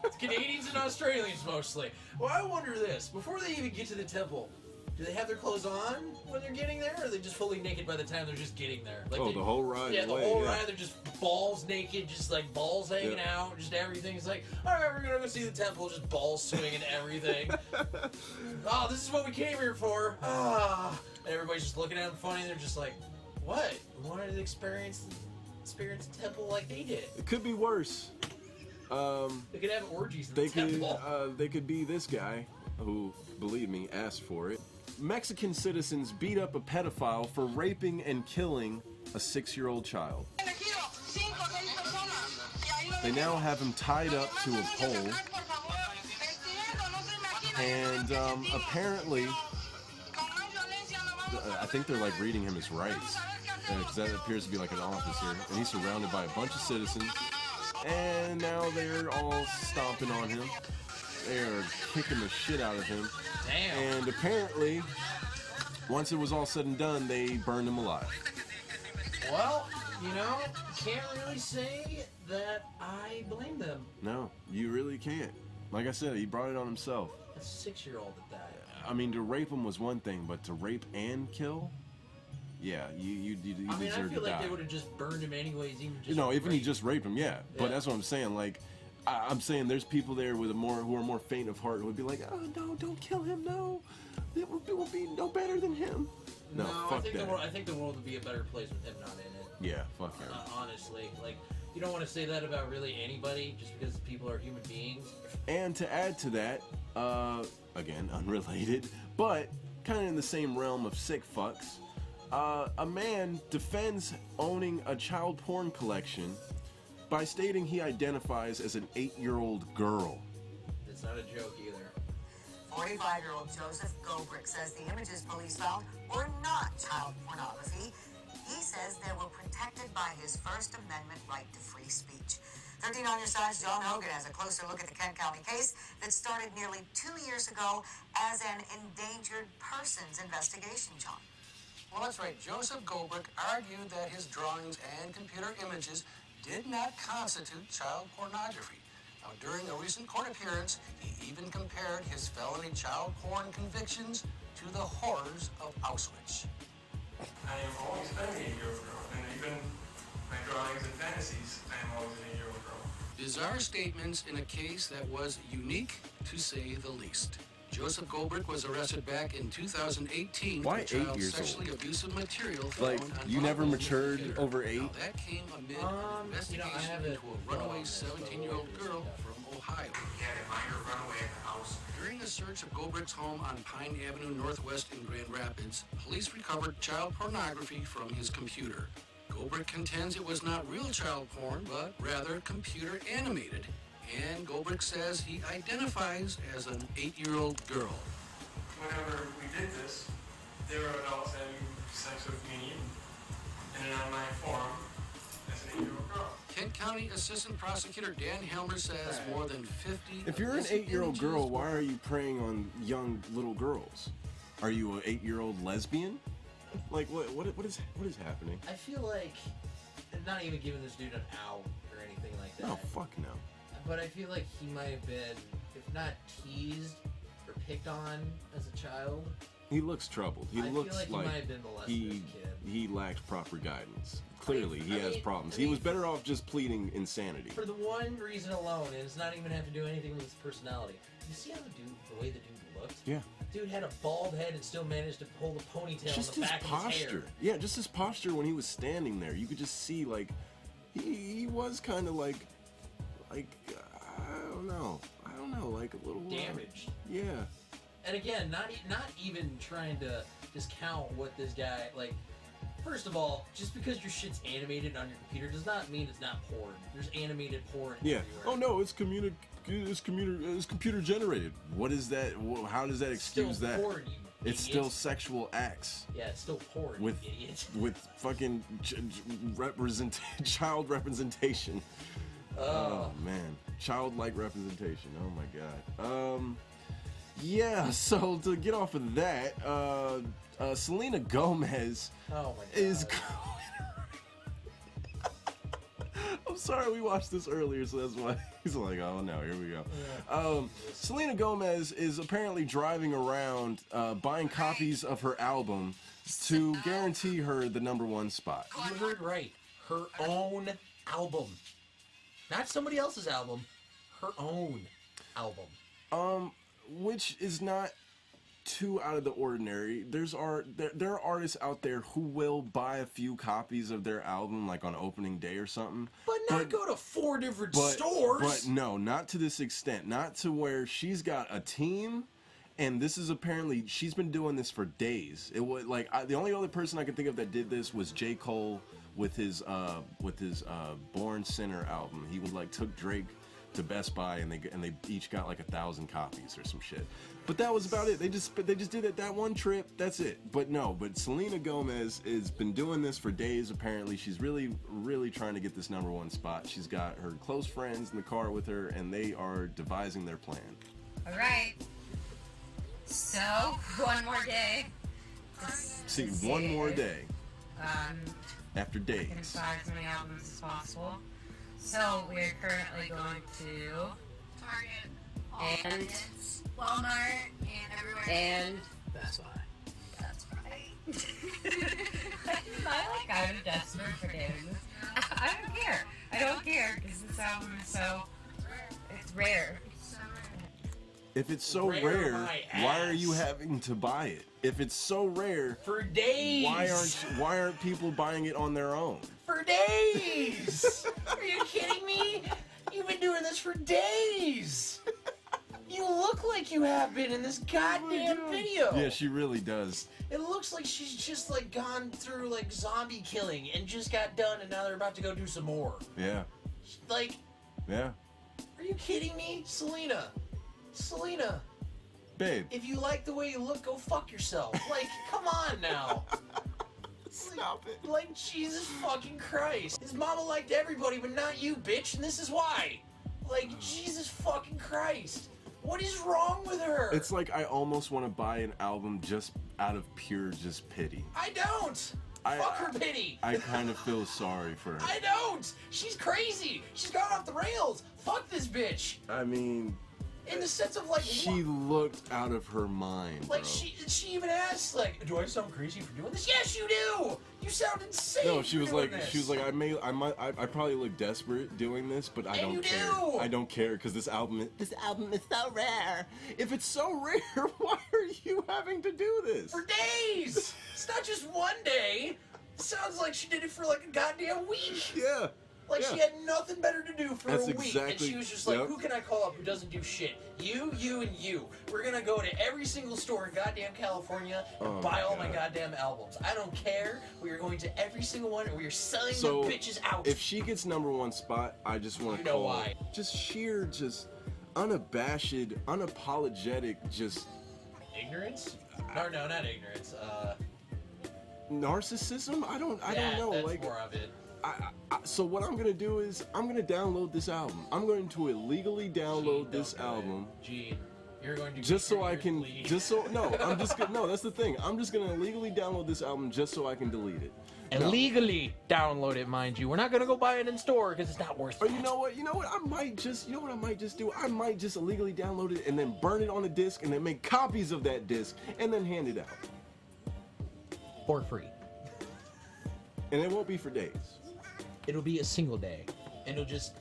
It's Canadians and Australians mostly. Well, I wonder this. Before they even get to the temple, do they have their clothes on when they're getting there, or are they just fully naked by the time they're just getting there? Like the whole ride. Yeah, the whole ride, they're just balls naked, just like balls hanging out, just everything. It's like, all right, we're gonna go see the temple, just balls swinging everything. Oh, this is what we came here for. And everybody's just looking at them funny, and they're just like, what? We wanted to experience the temple like they did. It could be worse. They could have orgies in the temple. They could be this guy who, believe me, asked for it. Mexican citizens beat up a pedophile for raping and killing a 6-year-old child. They now have him tied up to a pole, and apparently, I think they're like reading him his rights, because that appears to be like an officer, and he's surrounded by a bunch of citizens, and now they're all stomping on him. They're kicking the shit out of him. Damn. And apparently, once it was all said and done, they burned him alive. Well, can't really say that I blame them. No, you really can't. Like I said, he brought it on himself. A 6-year-old at that. I mean, to rape him was one thing, but to rape and kill? Yeah, you deserve to die. I feel like they would have just burned him anyways, even just even he just raped him, yeah. But that's what I'm saying, like, I'm saying there's people there who are more faint of heart who would be like, oh no, don't kill him, no. It will be no better than him. No, fuck that. I think the world would be a better place with him not in it. Yeah, fuck him. Honestly, like, you don't want to say that about really anybody just because people are human beings. And to add to that, again, unrelated, but kind of in the same realm of sick fucks, a man defends owning a child porn collection by stating he identifies as an 8-year-old girl. It's not a joke either. 45-year-old Joseph Gobrick says the images police found were not child pornography. He says they were protected by his First Amendment right to free speech. 13 on your side's John Hogan has a closer look at the Kent County case that started nearly 2 years ago as an endangered persons investigation, John. Well, that's right. Joseph Gobrick argued that his drawings and computer images did not constitute child pornography. Now, during a recent court appearance, he even compared his felony child porn convictions to the horrors of Auschwitz. I am always an 8-year-old girl, and even my drawings and fantasies, I am always an 8-year-old girl. Bizarre statements in a case that was unique, to say the least. Joseph Gobrick was arrested back in 2018 Why for 8 child years sexually old? abusive material Like, found on you never Apple's matured computer. over 8? Now, that came amid an investigation into a runaway 17-year-old girl from Ohio. He had a minor runaway in the house. During a search of Gobrick's home on Pine Avenue Northwest in Grand Rapids, police recovered child pornography from his computer. Gobrick contends it was not real child porn, but rather computer animated. And Gobrick says he identifies as an 8-year-old girl. Whenever we did this, there were adults having sex with me in an online forum as an 8-year-old girl. Kent County Assistant Prosecutor Dan Helmer says more than 50... If you're an 8-year-old girl, why are you preying on young little girls? Are you an 8-year-old lesbian? Like, what is happening? I feel like, not even giving this dude an out or anything like that. No, fuck no. But I feel like he might have been, if not teased or picked on as a child. He looks troubled. He I looks feel like he might have been molested as a kid. he lacked proper guidance. Clearly, he I has mean- problems. I He mean- was better off just pleading insanity. For the one reason alone, and it's not even have to do anything with his personality. You see how the way the dude looked? Yeah. Dude had a bald head and still managed to pull the ponytail Just on the his back of his hair. posture. Yeah, just his posture when he was standing there. You could just see, like, he was kind of like, I don't know, like a little Damaged. Yeah. And again, not even trying to discount what this guy, like, first of all, just because your shit's animated on your computer does not mean it's not porn. There's animated porn Yeah. everywhere. Oh no, it's computer generated. What is that? How does that excuse Still that? porn, you It's idiot. still sexual acts. Yeah, it's still porn, With you idiot. with fucking child representation. Oh man, childlike representation. Oh my god. Yeah. So to get off of that, Selena Gomez Oh my god. is. I'm sorry, we watched this earlier, so that's why he's like, oh no, here we go. Yeah. Selena Gomez is apparently driving around buying copies of her album to guarantee her the #1 spot. You heard right. Her own album. Not somebody else's album. Her own album. Which is not too out of the ordinary. There are artists out there who will buy a few copies of their album, like on opening day or something. But go to 4 different stores. But no, not to this extent. Not to where she's got a team, and this is apparently she's been doing this for days. It was like the only other person I can think of that did this was J. Cole with his Born Sinner album. He would like took Drake to Best Buy and they each got like 1,000 copies or some shit. But that was about it. They just did it that one trip. That's it. But Selena Gomez has been doing this for days. Apparently, she's really trying to get this #1 spot. She's got her close friends in the car with her, and they are devising their plan. All right. So one more day. See, one more day after Gonna days. buy as many albums as possible. So we're currently going to Target, and Walmart, and everywhere. and That's why. That's right. am I like kind of desperate for doing this? I don't care. I don't care because this album is so it's rare. If it's so Rare rare, my why are ass. you having to buy it? If it's so rare, For days. why aren't people buying it on their own? For days. Are you kidding me? You've been doing this for days. You look like you have been in this goddamn video. Yeah, she really does. It looks like she's just like gone through like zombie killing and just got done, and now they're about to go do some more. Yeah. Like, Yeah. are you kidding me, Selena? Selena, Babe. if you like the way you look, go fuck yourself. Like, come on now. Stop it. Like, Jesus fucking Christ. His mama liked everybody, but not you, bitch, and this is why. Like, Jesus fucking Christ. What is wrong with her? It's like I almost want to buy an album just out of pure just pity. I don't. Fuck her pity. I kind of feel sorry for her. I don't. She's crazy. She's gone off the rails. Fuck this bitch. I mean, In the sense of like, she looked out of her mind, like bro. she even asked like, do I sound crazy for doing this? Yes, you do. You sound insane. No, she for was doing like, this. I probably look desperate doing this, but I And don't you care. do. I don't care because this album is so rare. If it's so rare, why are you having to do this? For days. It's not just one day. It sounds like she did it for like a goddamn week. Yeah. Like Yeah. she had nothing better to do for That's a week, and exactly- she was just like, yep. "Who can I call up who doesn't do shit? You, and you. We're gonna go to every single store in goddamn California and Oh buy my all my God. goddamn albums. I don't care. We are going to every single one, and we are selling So the bitches out." if she gets #1 spot, I just want to You know call why. just sheer, just unabashed, unapologetic, just Ignorance? No, not ignorance. narcissism. I don't know. That's Like, more of it. so what I'm gonna do is I'm gonna download this album. I'm going to illegally download this Don't do it. album. Gene, you're going to Just so I your can, plea. just so no, I'm just gonna, no. That's the thing. I'm just gonna illegally download this album just so I can delete it. Illegally download it, mind you. We're not gonna go buy it in store because it's not worth Or it. you know what? I might just do? I might just illegally download it and then burn it on a disc and then make copies of that disc and then hand it out. For free. And it won't be for days. It'll be a single day. And he'll just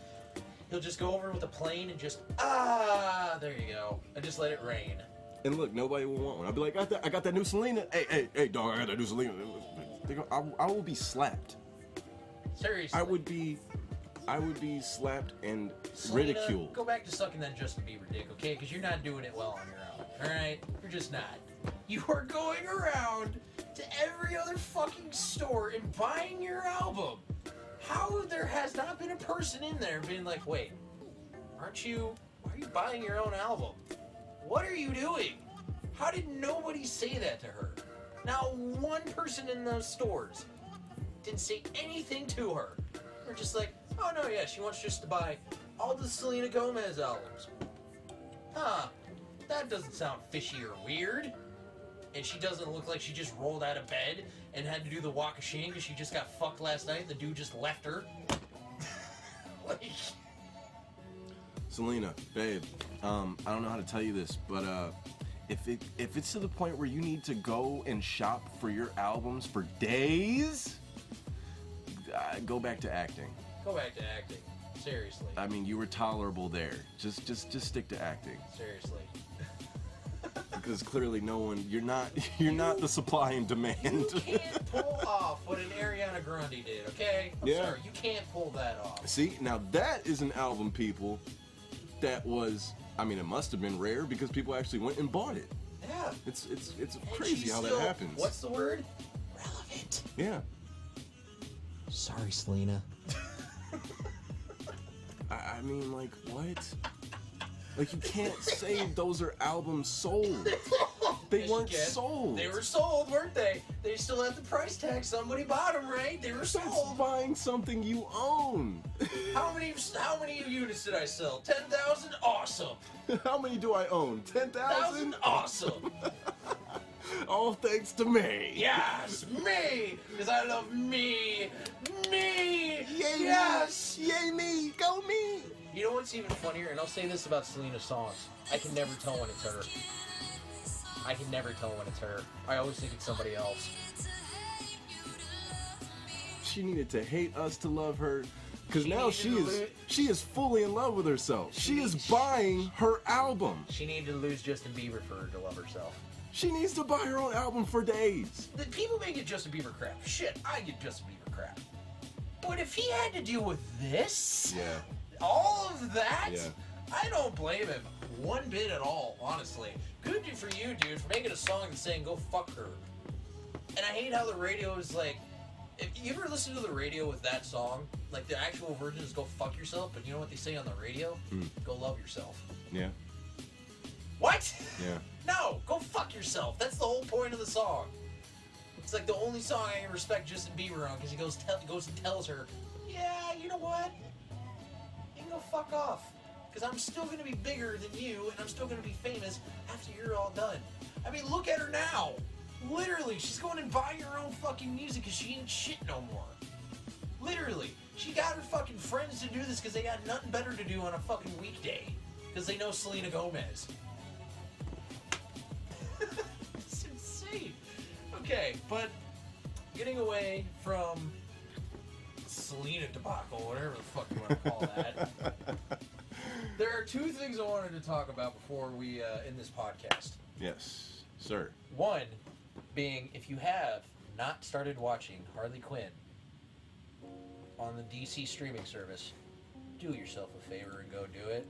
go over with a plane and just there you go, and just let it rain. And look, nobody will want one. I'll be like, I got that new Selena. Hey, dog, I got that new Selena. I will be slapped. Seriously. I would be slapped and Selena, ridiculed. go back to sucking that Justin Bieber dick, okay? Because you're not doing it well on your own, all right? You're just not. You are going around to every other fucking store and buying your album. How there has not been a person in there being like, wait, why are you buying your own album? What are you doing? How did nobody say that to her? Not one person in those stores didn't say anything to her. They're just like, oh no, yeah, she wants just to buy all the Selena Gomez albums. Huh, that doesn't sound fishy or weird. And she doesn't look like she just rolled out of bed and had to do the walk of shame because she just got fucked last night. The dude just left her. Like, Selena, babe, I don't know how to tell you this, but if it's to the point where you need to go and shop for your albums for days, go back to acting. go back to acting. Seriously. I mean, you were tolerable there. Just stick to acting. Seriously. Because clearly you're not the supply and demand. You can't pull off what an Ariana Grande did, okay? I'm sorry, you can't pull that off. See, now that is an album, people, that was, I mean, it must have been rare because people actually went and bought it. Yeah. It's And crazy she's how still, that happens. What's the word? Relevant. Yeah. Sorry, Selena. I mean, like, what? Like, you can't say those are albums sold. They weren't sold. They were sold, weren't they? They still had the price tag. Somebody bought them, right? They were sold. That's buying something you own. How many units did I sell? 10,000? Awesome. How many do I own? 10,000? Awesome. All thanks to me. Yes, me. Because I love me. Me. Yay, yes. Yay, me. Go me. You know what's even funnier? And I'll say this about Selena's songs. I can never tell when it's her. I can never tell when it's her. I always think it's somebody else. She needed to hate us to love her. Because now she is fully in love with herself. She is buying her album. She needed to lose Justin Bieber for her to love herself. She needs to buy her own album for days. The people may get Justin Bieber crap. Shit, I get Justin Bieber crap. But if he had to deal with this, all of that, I don't blame him one bit at all, honestly. Good for you, dude, for making a song and saying go fuck her. And I hate how the radio is like, if you ever listen to the radio with that song, like the actual version is go fuck yourself, but you know what they say on the radio? Go love yourself. Yeah. What? Yeah. No, go fuck yourself. That's the whole point of the song. It's like the only song I can respect Justin Bieber on because he goes and tells her, yeah, you know what? You can go fuck off. Because I'm still going to be bigger than you and I'm still going to be famous after you're all done. I mean, look at her now. Literally, she's going and buying her own fucking music because she ain't shit no more. Literally. She got her fucking friends to do this because they got nothing better to do on a fucking weekday. Because they know Selena Gomez. It's insane. Okay, but getting away from Selena debacle, whatever the fuck you want to call that. There are two things I wanted to talk about before we end this podcast. Yes, sir. One being, if you have not started watching Harley Quinn on the DC streaming service, do yourself a favor and go do it.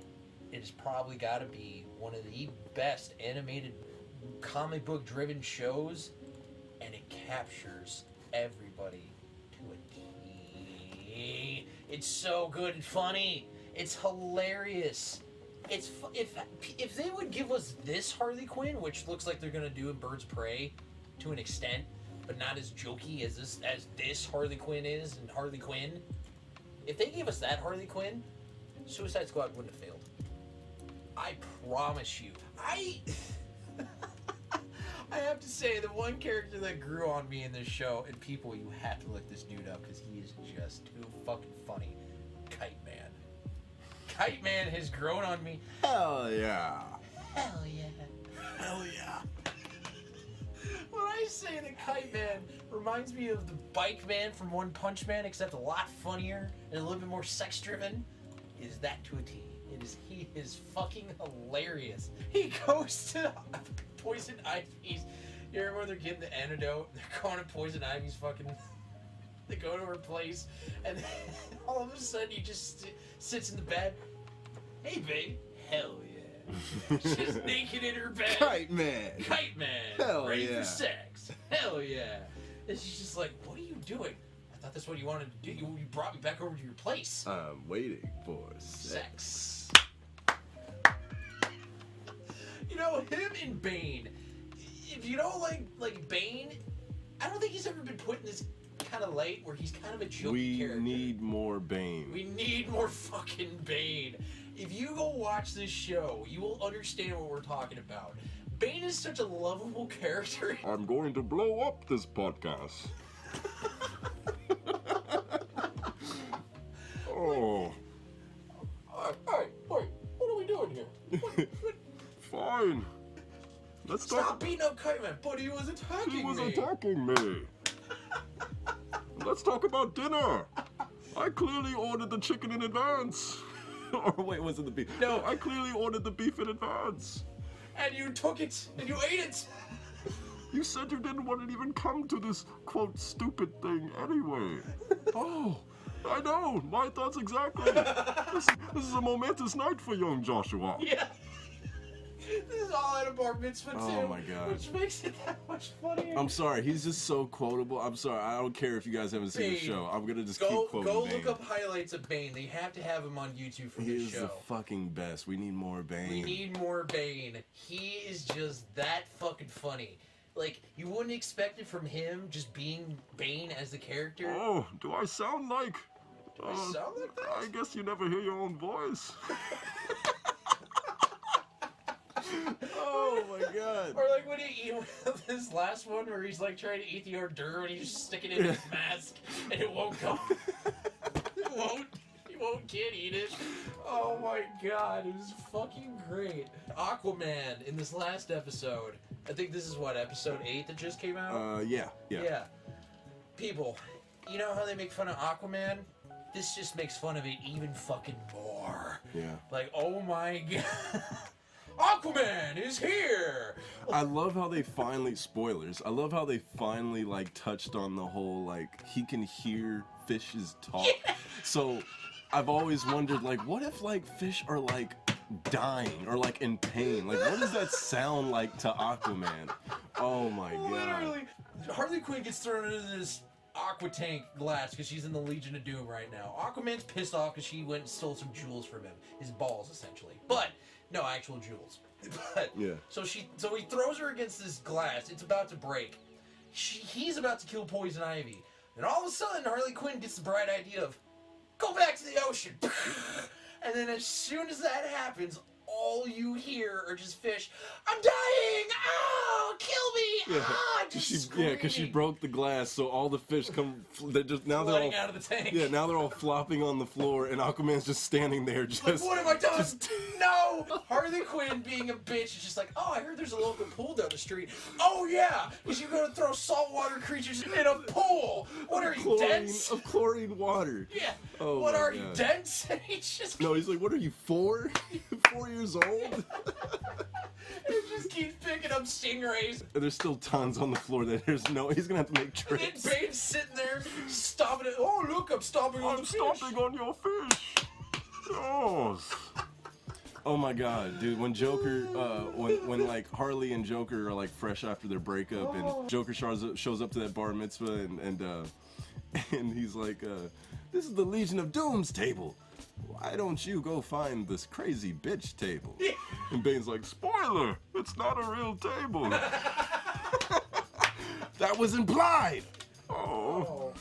It has probably got to be one of the best animated comic book driven shows, and it captures everybody to a T. It's so good and funny. It's hilarious. It's if they would give us this Harley Quinn, which looks like they're gonna do in Birds of Prey to an extent, but not as jokey as this Harley Quinn is in Harley Quinn. If they gave us that Harley Quinn, Suicide Squad wouldn't have failed. I promise you. I have have to say, the one character that grew on me in this show, and people, you have to look this dude up because he is just too fucking funny. Kite Man. Kite Man has grown on me. Hell yeah. Hell yeah. Hell yeah. When I say the Kite Man reminds me of the Bike Man from One Punch Man, except a lot funnier and a little bit more sex-driven, is that to a T. He is fucking hilarious. He goes to Poison Ivy's. You remember when they're getting the antidote? They're going to Poison Ivy's fucking... They go to her place, and then all of a sudden he just sits in the bed. Hey, babe. Hell yeah. She's naked in her bed. Kite Man. Kite Man. Hell ready yeah. for sex. Hell yeah. And she's just like, what are you doing? I thought that's what you wanted to do. You brought me back over to your place. I'm waiting for sex. You know, him and Bane. If you don't like Bane, I don't think he's ever been put in this kind of light where he's kind of a jokey character. We need more Bane. We need more fucking Bane. If you go watch this show, you will understand what we're talking about. Bane is such a lovable character. I'm going to blow up this podcast. Oh. Alright, what are we doing here? Fine. Let's Stop talk. beating up Kite Man, but he was attacking me. He was attacking me. Let's talk about dinner. I clearly ordered the chicken in advance. Or wait, was it the beef? No. I clearly ordered the beef in advance. And you took it, and you ate it. You said you didn't want to even come to this, quote, stupid thing anyway. Oh, I know. My thoughts exactly. This is a momentous night for young Joshua. Yeah. This is all at a bar mitzvah too. Oh my God. Which makes it that much funnier. I'm sorry, he's just so quotable. I'm sorry, I don't care if you guys haven't seen the Bane. show. I'm gonna just Go keep quoting Bane. look up highlights of Bane. They have to have him on YouTube for He this is show. the fucking best. We need more Bane. We need more Bane. He is just that fucking funny. Like, you wouldn't expect it from him just being Bane as the character. Oh, do I sound like... Do I sound like that? I guess you never hear your own voice. Oh my God. Or like when he this last one where he's like trying to eat the hors d'oeuvre and he's just sticking it in his mask and it won't come. He can't eat it. Oh my God, it was fucking great. Aquaman in this last episode. I think this is what, episode 8 that just came out? Yeah. People, you know how they make fun of Aquaman? This just makes fun of it even fucking more. Yeah. Like, oh my God. Aquaman is here! I love how they finally, spoilers, I love how they finally, like, touched on the whole, like, he can hear fishes talk. Yeah. So, I've always wondered, like, what if, like, fish are, like, dying or, like, in pain? Like, what does that sound like to Aquaman? Oh my God. Literally. Harley Quinn gets thrown into this aqua tank glass because she's in the Legion of Doom right now. Aquaman's pissed off because she went and stole some jewels from him. His balls, essentially. But... no, actual jewels. But yeah. So he throws her against this glass. It's about to break. He's about to kill Poison Ivy. And all of a sudden, Harley Quinn gets the bright idea of, go back to the ocean. And then as soon as that happens, all you hear are just fish. I'm dying! Oh, kill me! Yeah. Ah, just screaming. Because she broke the glass, so all the fish come. They're just now Flooding they're all out of the tank. Yeah, now they're all flopping on the floor, and Aquaman's just standing there, just. Like, what have I done? No! Harley Quinn being a bitch is just like, oh, I heard there's a local pool down the street. Oh yeah, because you're gonna throw saltwater creatures in a pool. What are you, dense? Of chlorine water. Yeah. Oh what my are you, God. dense? And he's just. No, he's like, what are you, 4? 4 years old? He just keeps picking up stingrays. And there's still tons on the floor that there's no. He's gonna have to make And trips. then Bane's sitting there stomping it. Oh look, I'm stomping on the fish. Stomping on your fish. Yes. Oh my God, dude! When Joker, when like Harley and Joker are like fresh after their breakup, and Joker shows up to that bar mitzvah, and he's like, "This is the Legion of Doom's table. Why don't you go find this crazy bitch table?" Yeah. And Bane's like, "Spoiler! It's not a real table." That was implied. Oh.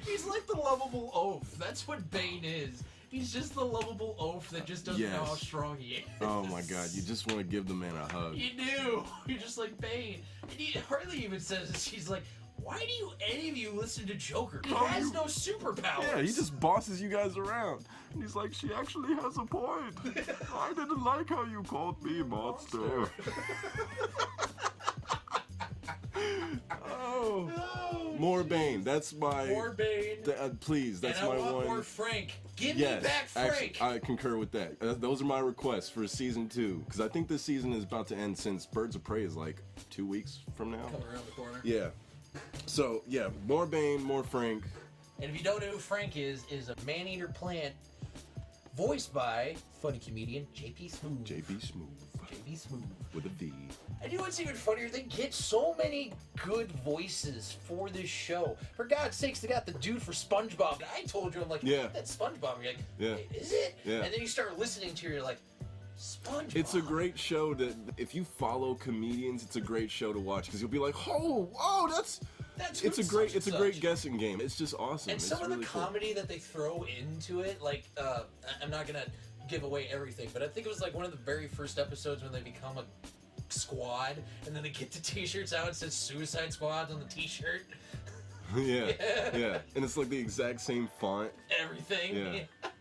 He's like the lovable oaf. That's what Bane is. He's just the lovable oaf that just doesn't know how Yes. strong he is. Oh my god, you just want to give the man a hug. You do. You're just like Bane. And Harley even says this. She's like, why do you any of you listen to Joker? He has no superpowers. Yeah, he just bosses you guys around. And he's like, she actually has a point. I didn't like how you called me monster. Oh. More Bane. That's my... More Bane. Please, that's and my I want one... more Frank. Give Yes, me back Frank. actually, I concur with that. Those are my requests for season 2. Because I think this season is about to end since Birds of Prey is like 2 weeks from now. Coming around the corner. Yeah. So, yeah, more Bane, more Frank. And if you don't know who Frank is a man-eater plant voiced by funny comedian J.P. Smoove. J.P. Smoove. J.P. Smoove. With a V. And you know what's even funnier? They get so many good voices for this show. For God's sakes, they got the dude for SpongeBob. And I told you, I'm like, Yeah. that's SpongeBob. And you're like, Yeah. wait, is it? Yeah. And then you start listening to it, you're like, SpongeBob. It's a great show that, if you follow comedians, it's a great show to watch. Because you'll be like, oh, that's it's a great, such and great such. guessing game. It's just awesome. And It's some of really the comedy that they throw into it, like, I'm not going to give away everything, but I think it was like one of the very first episodes when they become a squad, and then they get the t-shirts out and says Suicide Squad on the t-shirt. Cool. Yeah, and it's like the exact same font. Everything. Yeah.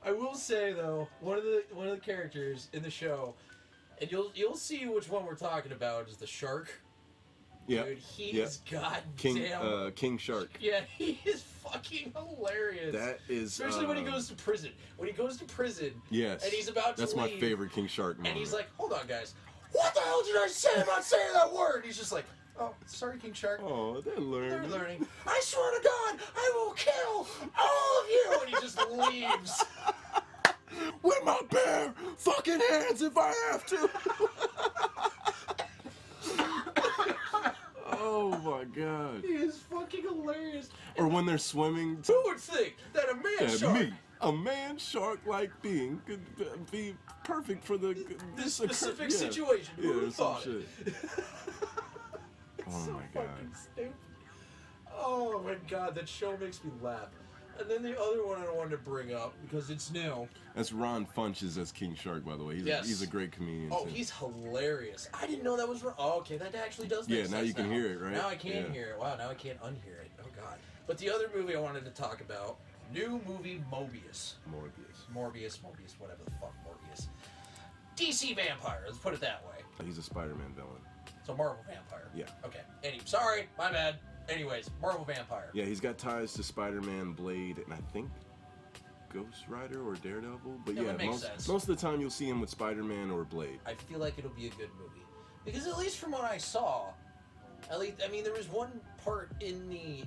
I will say though, one of the characters in the show, and you'll see which one we're talking about, is the shark. Yeah. Dude, he's King goddamn. King Shark. Yeah, he is fucking hilarious. That is especially when he goes to prison. When he goes to prison. Yes. And he's about to That's leave. my favorite King Shark moment. And he's like, "Hold on, guys. What the hell did I say about saying that word?" He's just like, "Oh, sorry, King Shark. Oh, they're learning. They're learning. I swear to God, I will kill all of you." And he just leaves. With my bare fucking hands if I have to. Oh my god. He is fucking hilarious. Or when they're swimming. Who would think that a man shark, me, a man shark-like being, could be perfect for this specific situation? Who would have thought it? Oh so my god. fucking stupid. Oh my god, that show makes me laugh. And then the other one I wanted to bring up, because it's new. That's Ron Funches as King Shark, by the way. He's a great comedian. Oh, too. he's hilarious. I didn't know that was wrong. Oh, okay, that actually does make sense. Yeah, now you can hear it, right? Now I can Yeah. hear it. Wow, now I can't unhear it. Oh, God. But the other movie I wanted to talk about, new movie Mobius, whatever the fuck, Morbius. DC vampire, let's put it that way. He's a Spider-Man villain. So Marvel vampire. Yeah. Okay. Sorry, my bad. Anyways, Marvel vampire. Yeah, he's got ties to Spider-Man, Blade, and I think Ghost Rider or Daredevil. But That yeah, would make sense. most of the time you'll see him with Spider-Man or Blade. I feel like it'll be a good movie. Because at least from what I saw, there was one part in the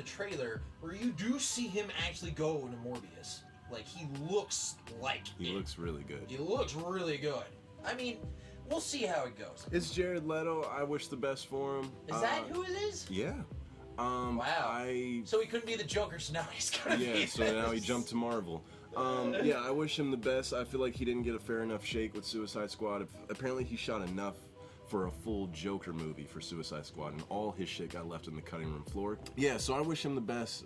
trailer where you do see him actually go into Morbius. Like, he looks like He looks really good. He looks really good. I mean, we'll see how it goes. It's Jared Leto. I wish the best for him. Is that who it is? Yeah. Wow. So he couldn't be the Joker, so now he's gonna be Yeah, so now he jumped to Marvel. Yeah, I wish him the best. I feel like he didn't get a fair enough shake with Suicide Squad. Apparently he shot enough for a full Joker movie for Suicide Squad, and all his shit got left on the cutting room floor. Yeah, so I wish him the best.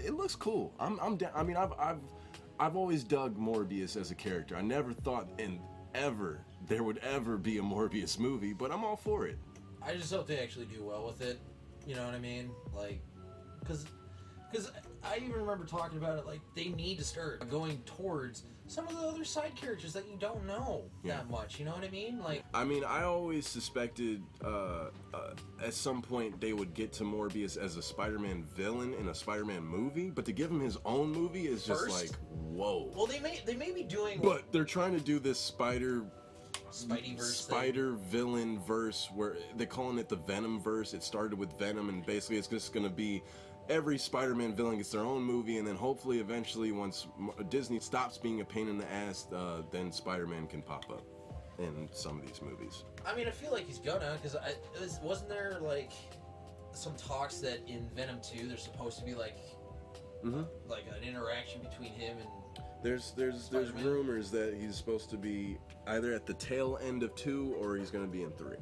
It looks cool. I'm down. I mean, I've always dug Morbius as a character. I never thought there would ever be a Morbius movie, but I'm all for it. I just hope they actually do well with it. You know what I mean? Like, because I even remember talking about it, like, they need to start going towards some of the other side characters that you don't know that much. You know what I mean? Like, I always suspected at some point they would get to Morbius as a Spider-Man villain in a Spider-Man movie, but to give him his own movie is just like, whoa. Well, they may be doing. But they're trying to do this Spideyverse Spider villain verse where they're calling it the Venom verse. It started with Venom, and basically it's just gonna be every Spider-Man villain gets their own movie, and then hopefully eventually once Disney stops being a pain in the ass, then Spider-Man can pop up in some of these movies. I mean, I feel like he's gonna, because wasn't there like some talks that in Venom 2 there's supposed to be like like an interaction between him and. There's rumors that he's supposed to be either at the tail end of 2 or he's gonna be in 3.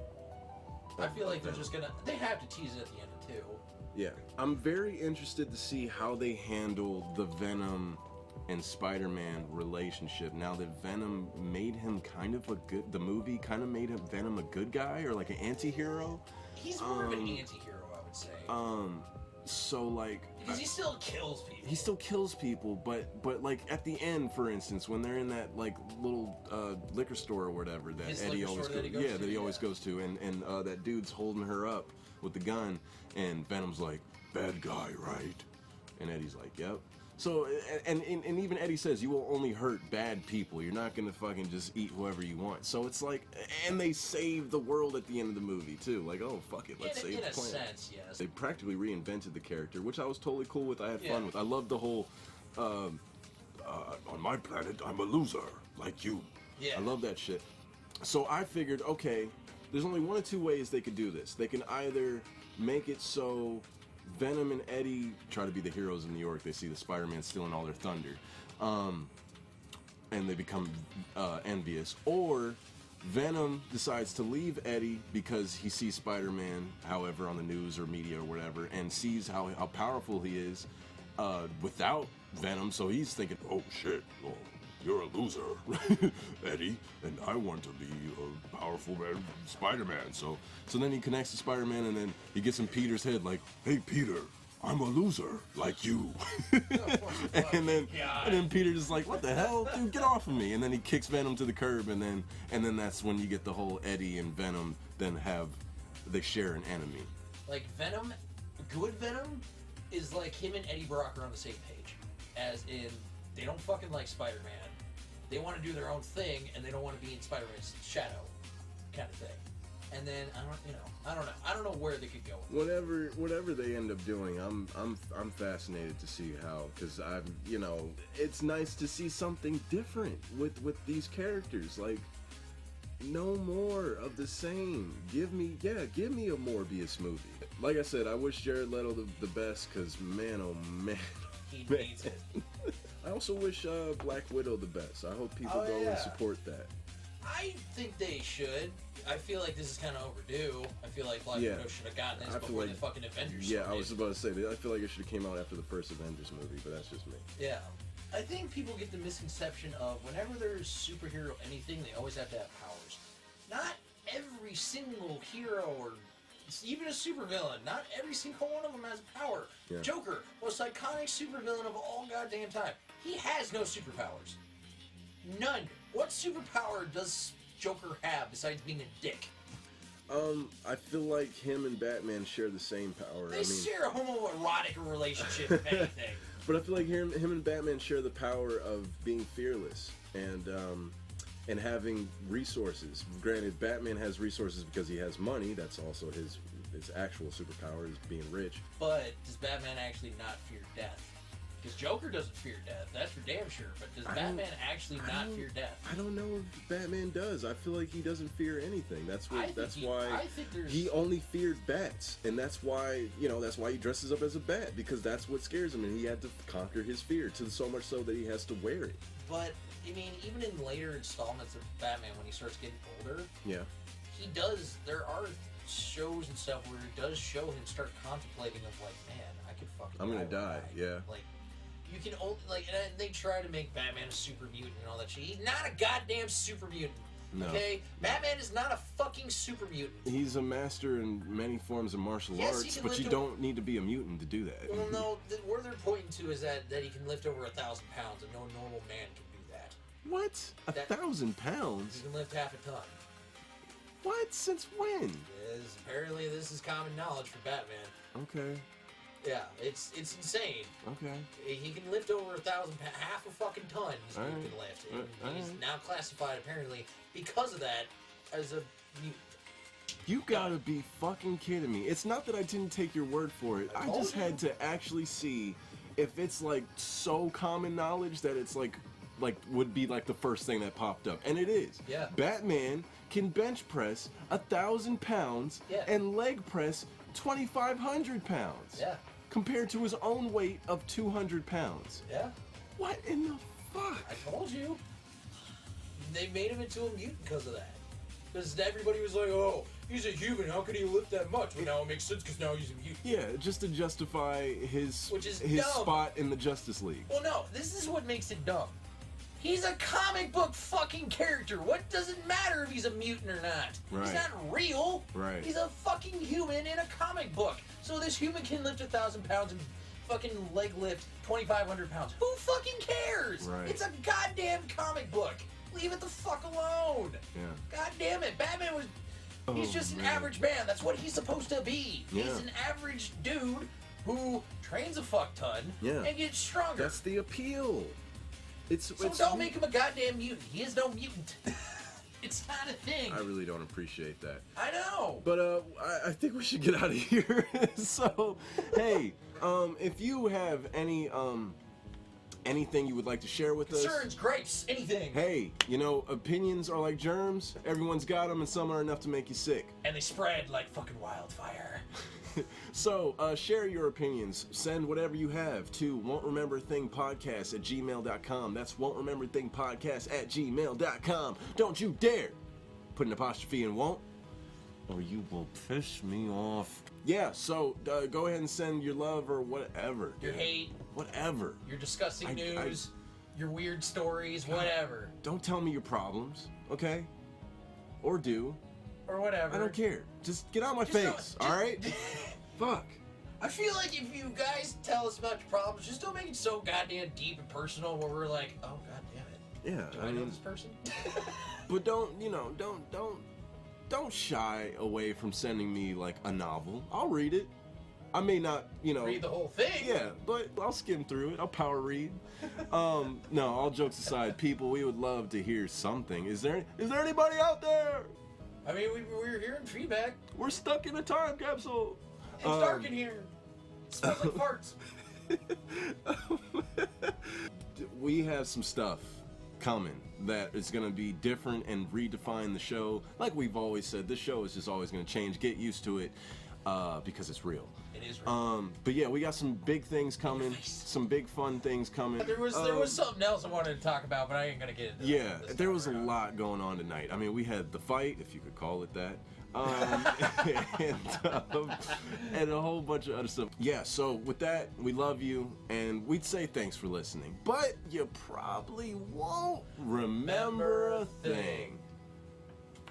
I feel like they're just gonna. They have to tease it at the end of 2. Yeah, I'm very interested to see how they handle the Venom and Spider-Man relationship now that Venom made him kind of a good, the movie kind of made him Venom a good guy or like an anti-hero. He's more of an anti-hero, I would say. So like because he still kills people. He still kills people, but like at the end, for instance, when they're in that like little liquor store or whatever that His Eddie liquor always store goes, that he always goes to, and that dude's holding her up with the gun, and Venom's like, "Bad guy, right?" And Eddie's like, "Yep." So, and even Eddie says, you will only hurt bad people. You're not gonna fucking just eat whoever you want. So it's like, and they save the world at the end of the movie too. Like, oh fuck it, let's save the planet. In a sense, yes. They practically reinvented the character, which I was totally cool with. I had fun with. I loved the whole, on my planet, I'm a loser, like you. Yeah. I love that shit. So I figured, okay, there's only one of two ways they could do this. They can either make it so Venom and Eddie try to be the heroes of New York. They see the Spider-Man stealing all their thunder, and they become envious. Or Venom decides to leave Eddie because he sees Spider-Man, however, on the news or media or whatever, and sees how powerful he is without Venom. So he's thinking, oh shit, well, you're a loser, Eddie, and I want to be a powerful man, Spider-Man. So then he connects to Spider-Man, and then he gets in Peter's head like, hey Peter, I'm a loser like you. and then Peter just like, what the hell, dude, get off of me. And then he kicks Venom to the curb, and then that's when you get the whole Eddie and Venom then they share an enemy. Like Venom, good Venom is like him and Eddie Brock are on the same page, as in they don't fucking like Spider-Man. They want to do their own thing, and they don't want to be in Spider-Man's shadow, kind of thing. And then I don't know where they could go with it. Whatever they end up doing, I'm fascinated to see how, because it's nice to see something different with these characters. Like, no more of the same. Give me a Morbius movie. Like I said, I wish Jared Leto the best, because man, oh man. He needs it. I also wish Black Widow the best. I hope people go and support that. I think they should. I feel like this is kind of overdue. I feel like Black Widow should have gotten this before the fucking Avengers. Yeah, I was about to say that. I feel like it should have came out after the first Avengers movie, but that's just me. Yeah. I think people get the misconception of whenever there's superhero anything, they always have to have powers. Not every single hero or even a supervillain, not every single one of them has power. Yeah. Joker, most iconic supervillain of all goddamn time. He has no superpowers. None. What superpower does Joker have besides being a dick? I feel like him and Batman share the same power. They share a homoerotic relationship, if anything. But I feel like him and Batman share the power of being fearless and having resources. Granted, Batman has resources because he has money. That's also his actual superpower, is being rich. But does Batman actually not fear death? Because Joker doesn't fear death, that's for damn sure. But does Batman actually not fear death? I don't know if Batman does. I feel like he doesn't fear anything. That's why he only feared bats, and that's why he dresses up as a bat, because that's what scares him, and he had to conquer his fear to so much so that he has to wear it. But I mean, even in later installments of Batman, when he starts getting older, he does. There are shows and stuff where it does show him start contemplating of like, man, I could fucking. I'm gonna die. Yeah. Like. You can only, and they try to make Batman a super mutant and all that shit. He's not a goddamn super mutant. No. Okay? Batman is not a fucking super mutant. He's a master in many forms of martial arts, but you don't need to be a mutant to do that. Well, no, where they're pointing to is that he can lift over 1,000 pounds, and no normal man can do that. What? 1,000 pounds? He can lift half a ton. What? Since when? Apparently this is common knowledge for Batman. Okay. Yeah, it's insane. Okay. He can lift over 1,000 pounds, half a fucking ton. He's can lift. And he's now classified apparently because of that as a mutant. You gotta be fucking kidding me! It's not that I didn't take your word for it. I just had to actually see if it's like so common knowledge that it's like would be like the first thing that popped up, and it is. Yeah. Batman can bench press 1,000 pounds and leg press 2,500 pounds. Yeah. Compared to his own weight of 200 pounds. Yeah. What in the fuck? I told you. They made him into a mutant because of that. Because everybody was like, oh, he's a human, how could he lift that much? Well, now it makes sense because now he's a mutant. Yeah, just to justify his dumb. spot in the Justice League. Well, no, this is what makes it dumb. He's a comic book fucking character. What does it matter if he's a mutant or not? Right. He's not real. Right. He's a fucking human in a comic book. So this human can lift 1,000 pounds and fucking leg lift 2,500 pounds. Who fucking cares? Right. It's a goddamn comic book. Leave it the fuck alone. Yeah. God damn it. Batman was... He's just an man. average man. That's what he's supposed to be. Yeah. He's an average dude who trains a fuck ton Yeah. and gets stronger. That's the appeal. So don't make him a goddamn mutant. He is no mutant. It's not a thing. I really don't appreciate that. I know. But I think we should get out of here. So, hey, if you have any anything you would like to share with us, Concerns, gripes, anything. hey, you know, opinions are like germs. Everyone's got them, and some are enough to make you sick. And they spread like fucking wildfire. So, share your opinions. Send whatever you have to won'trememberthingpodcast@gmail.com. That's won'trememberthingpodcast@gmail.com. Don't you dare put an apostrophe in won't, or you will piss me off. Yeah, so go ahead and send your love or whatever. Your hate. Whatever. Your disgusting news. Your weird stories. Whatever. Don't tell me your problems, okay? Or do. Or whatever. I don't care. Just get out of my face, alright? Fuck. I feel like if you guys tell us about your problems, just don't make it so goddamn deep and personal where we're like, oh god damn it. Yeah, Do I know this person? But don't shy away from sending me like a novel. I'll read it. I may not, read the whole thing. Yeah, but I'll skim through it. I'll power read. No, all jokes aside, people, we would love to hear something. Is there anybody out there? I mean, we're hearing feedback. We're stuck in a time capsule. It's dark in here. It smells like farts. We have some stuff coming that is going to be different and redefine the show. Like we've always said, this show is just always going to change. Get used to it because it's real. It is real. But yeah, we got some big things coming, some big fun things coming. There was something else I wanted to talk about, but I ain't gonna get into Yeah, that. there was a lot going on tonight. I mean, we had the fight, if you could call it that, and a whole bunch of other stuff. Yeah, so with that, we love you, and we'd say thanks for listening. But you probably won't remember a thing.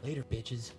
Later, bitches.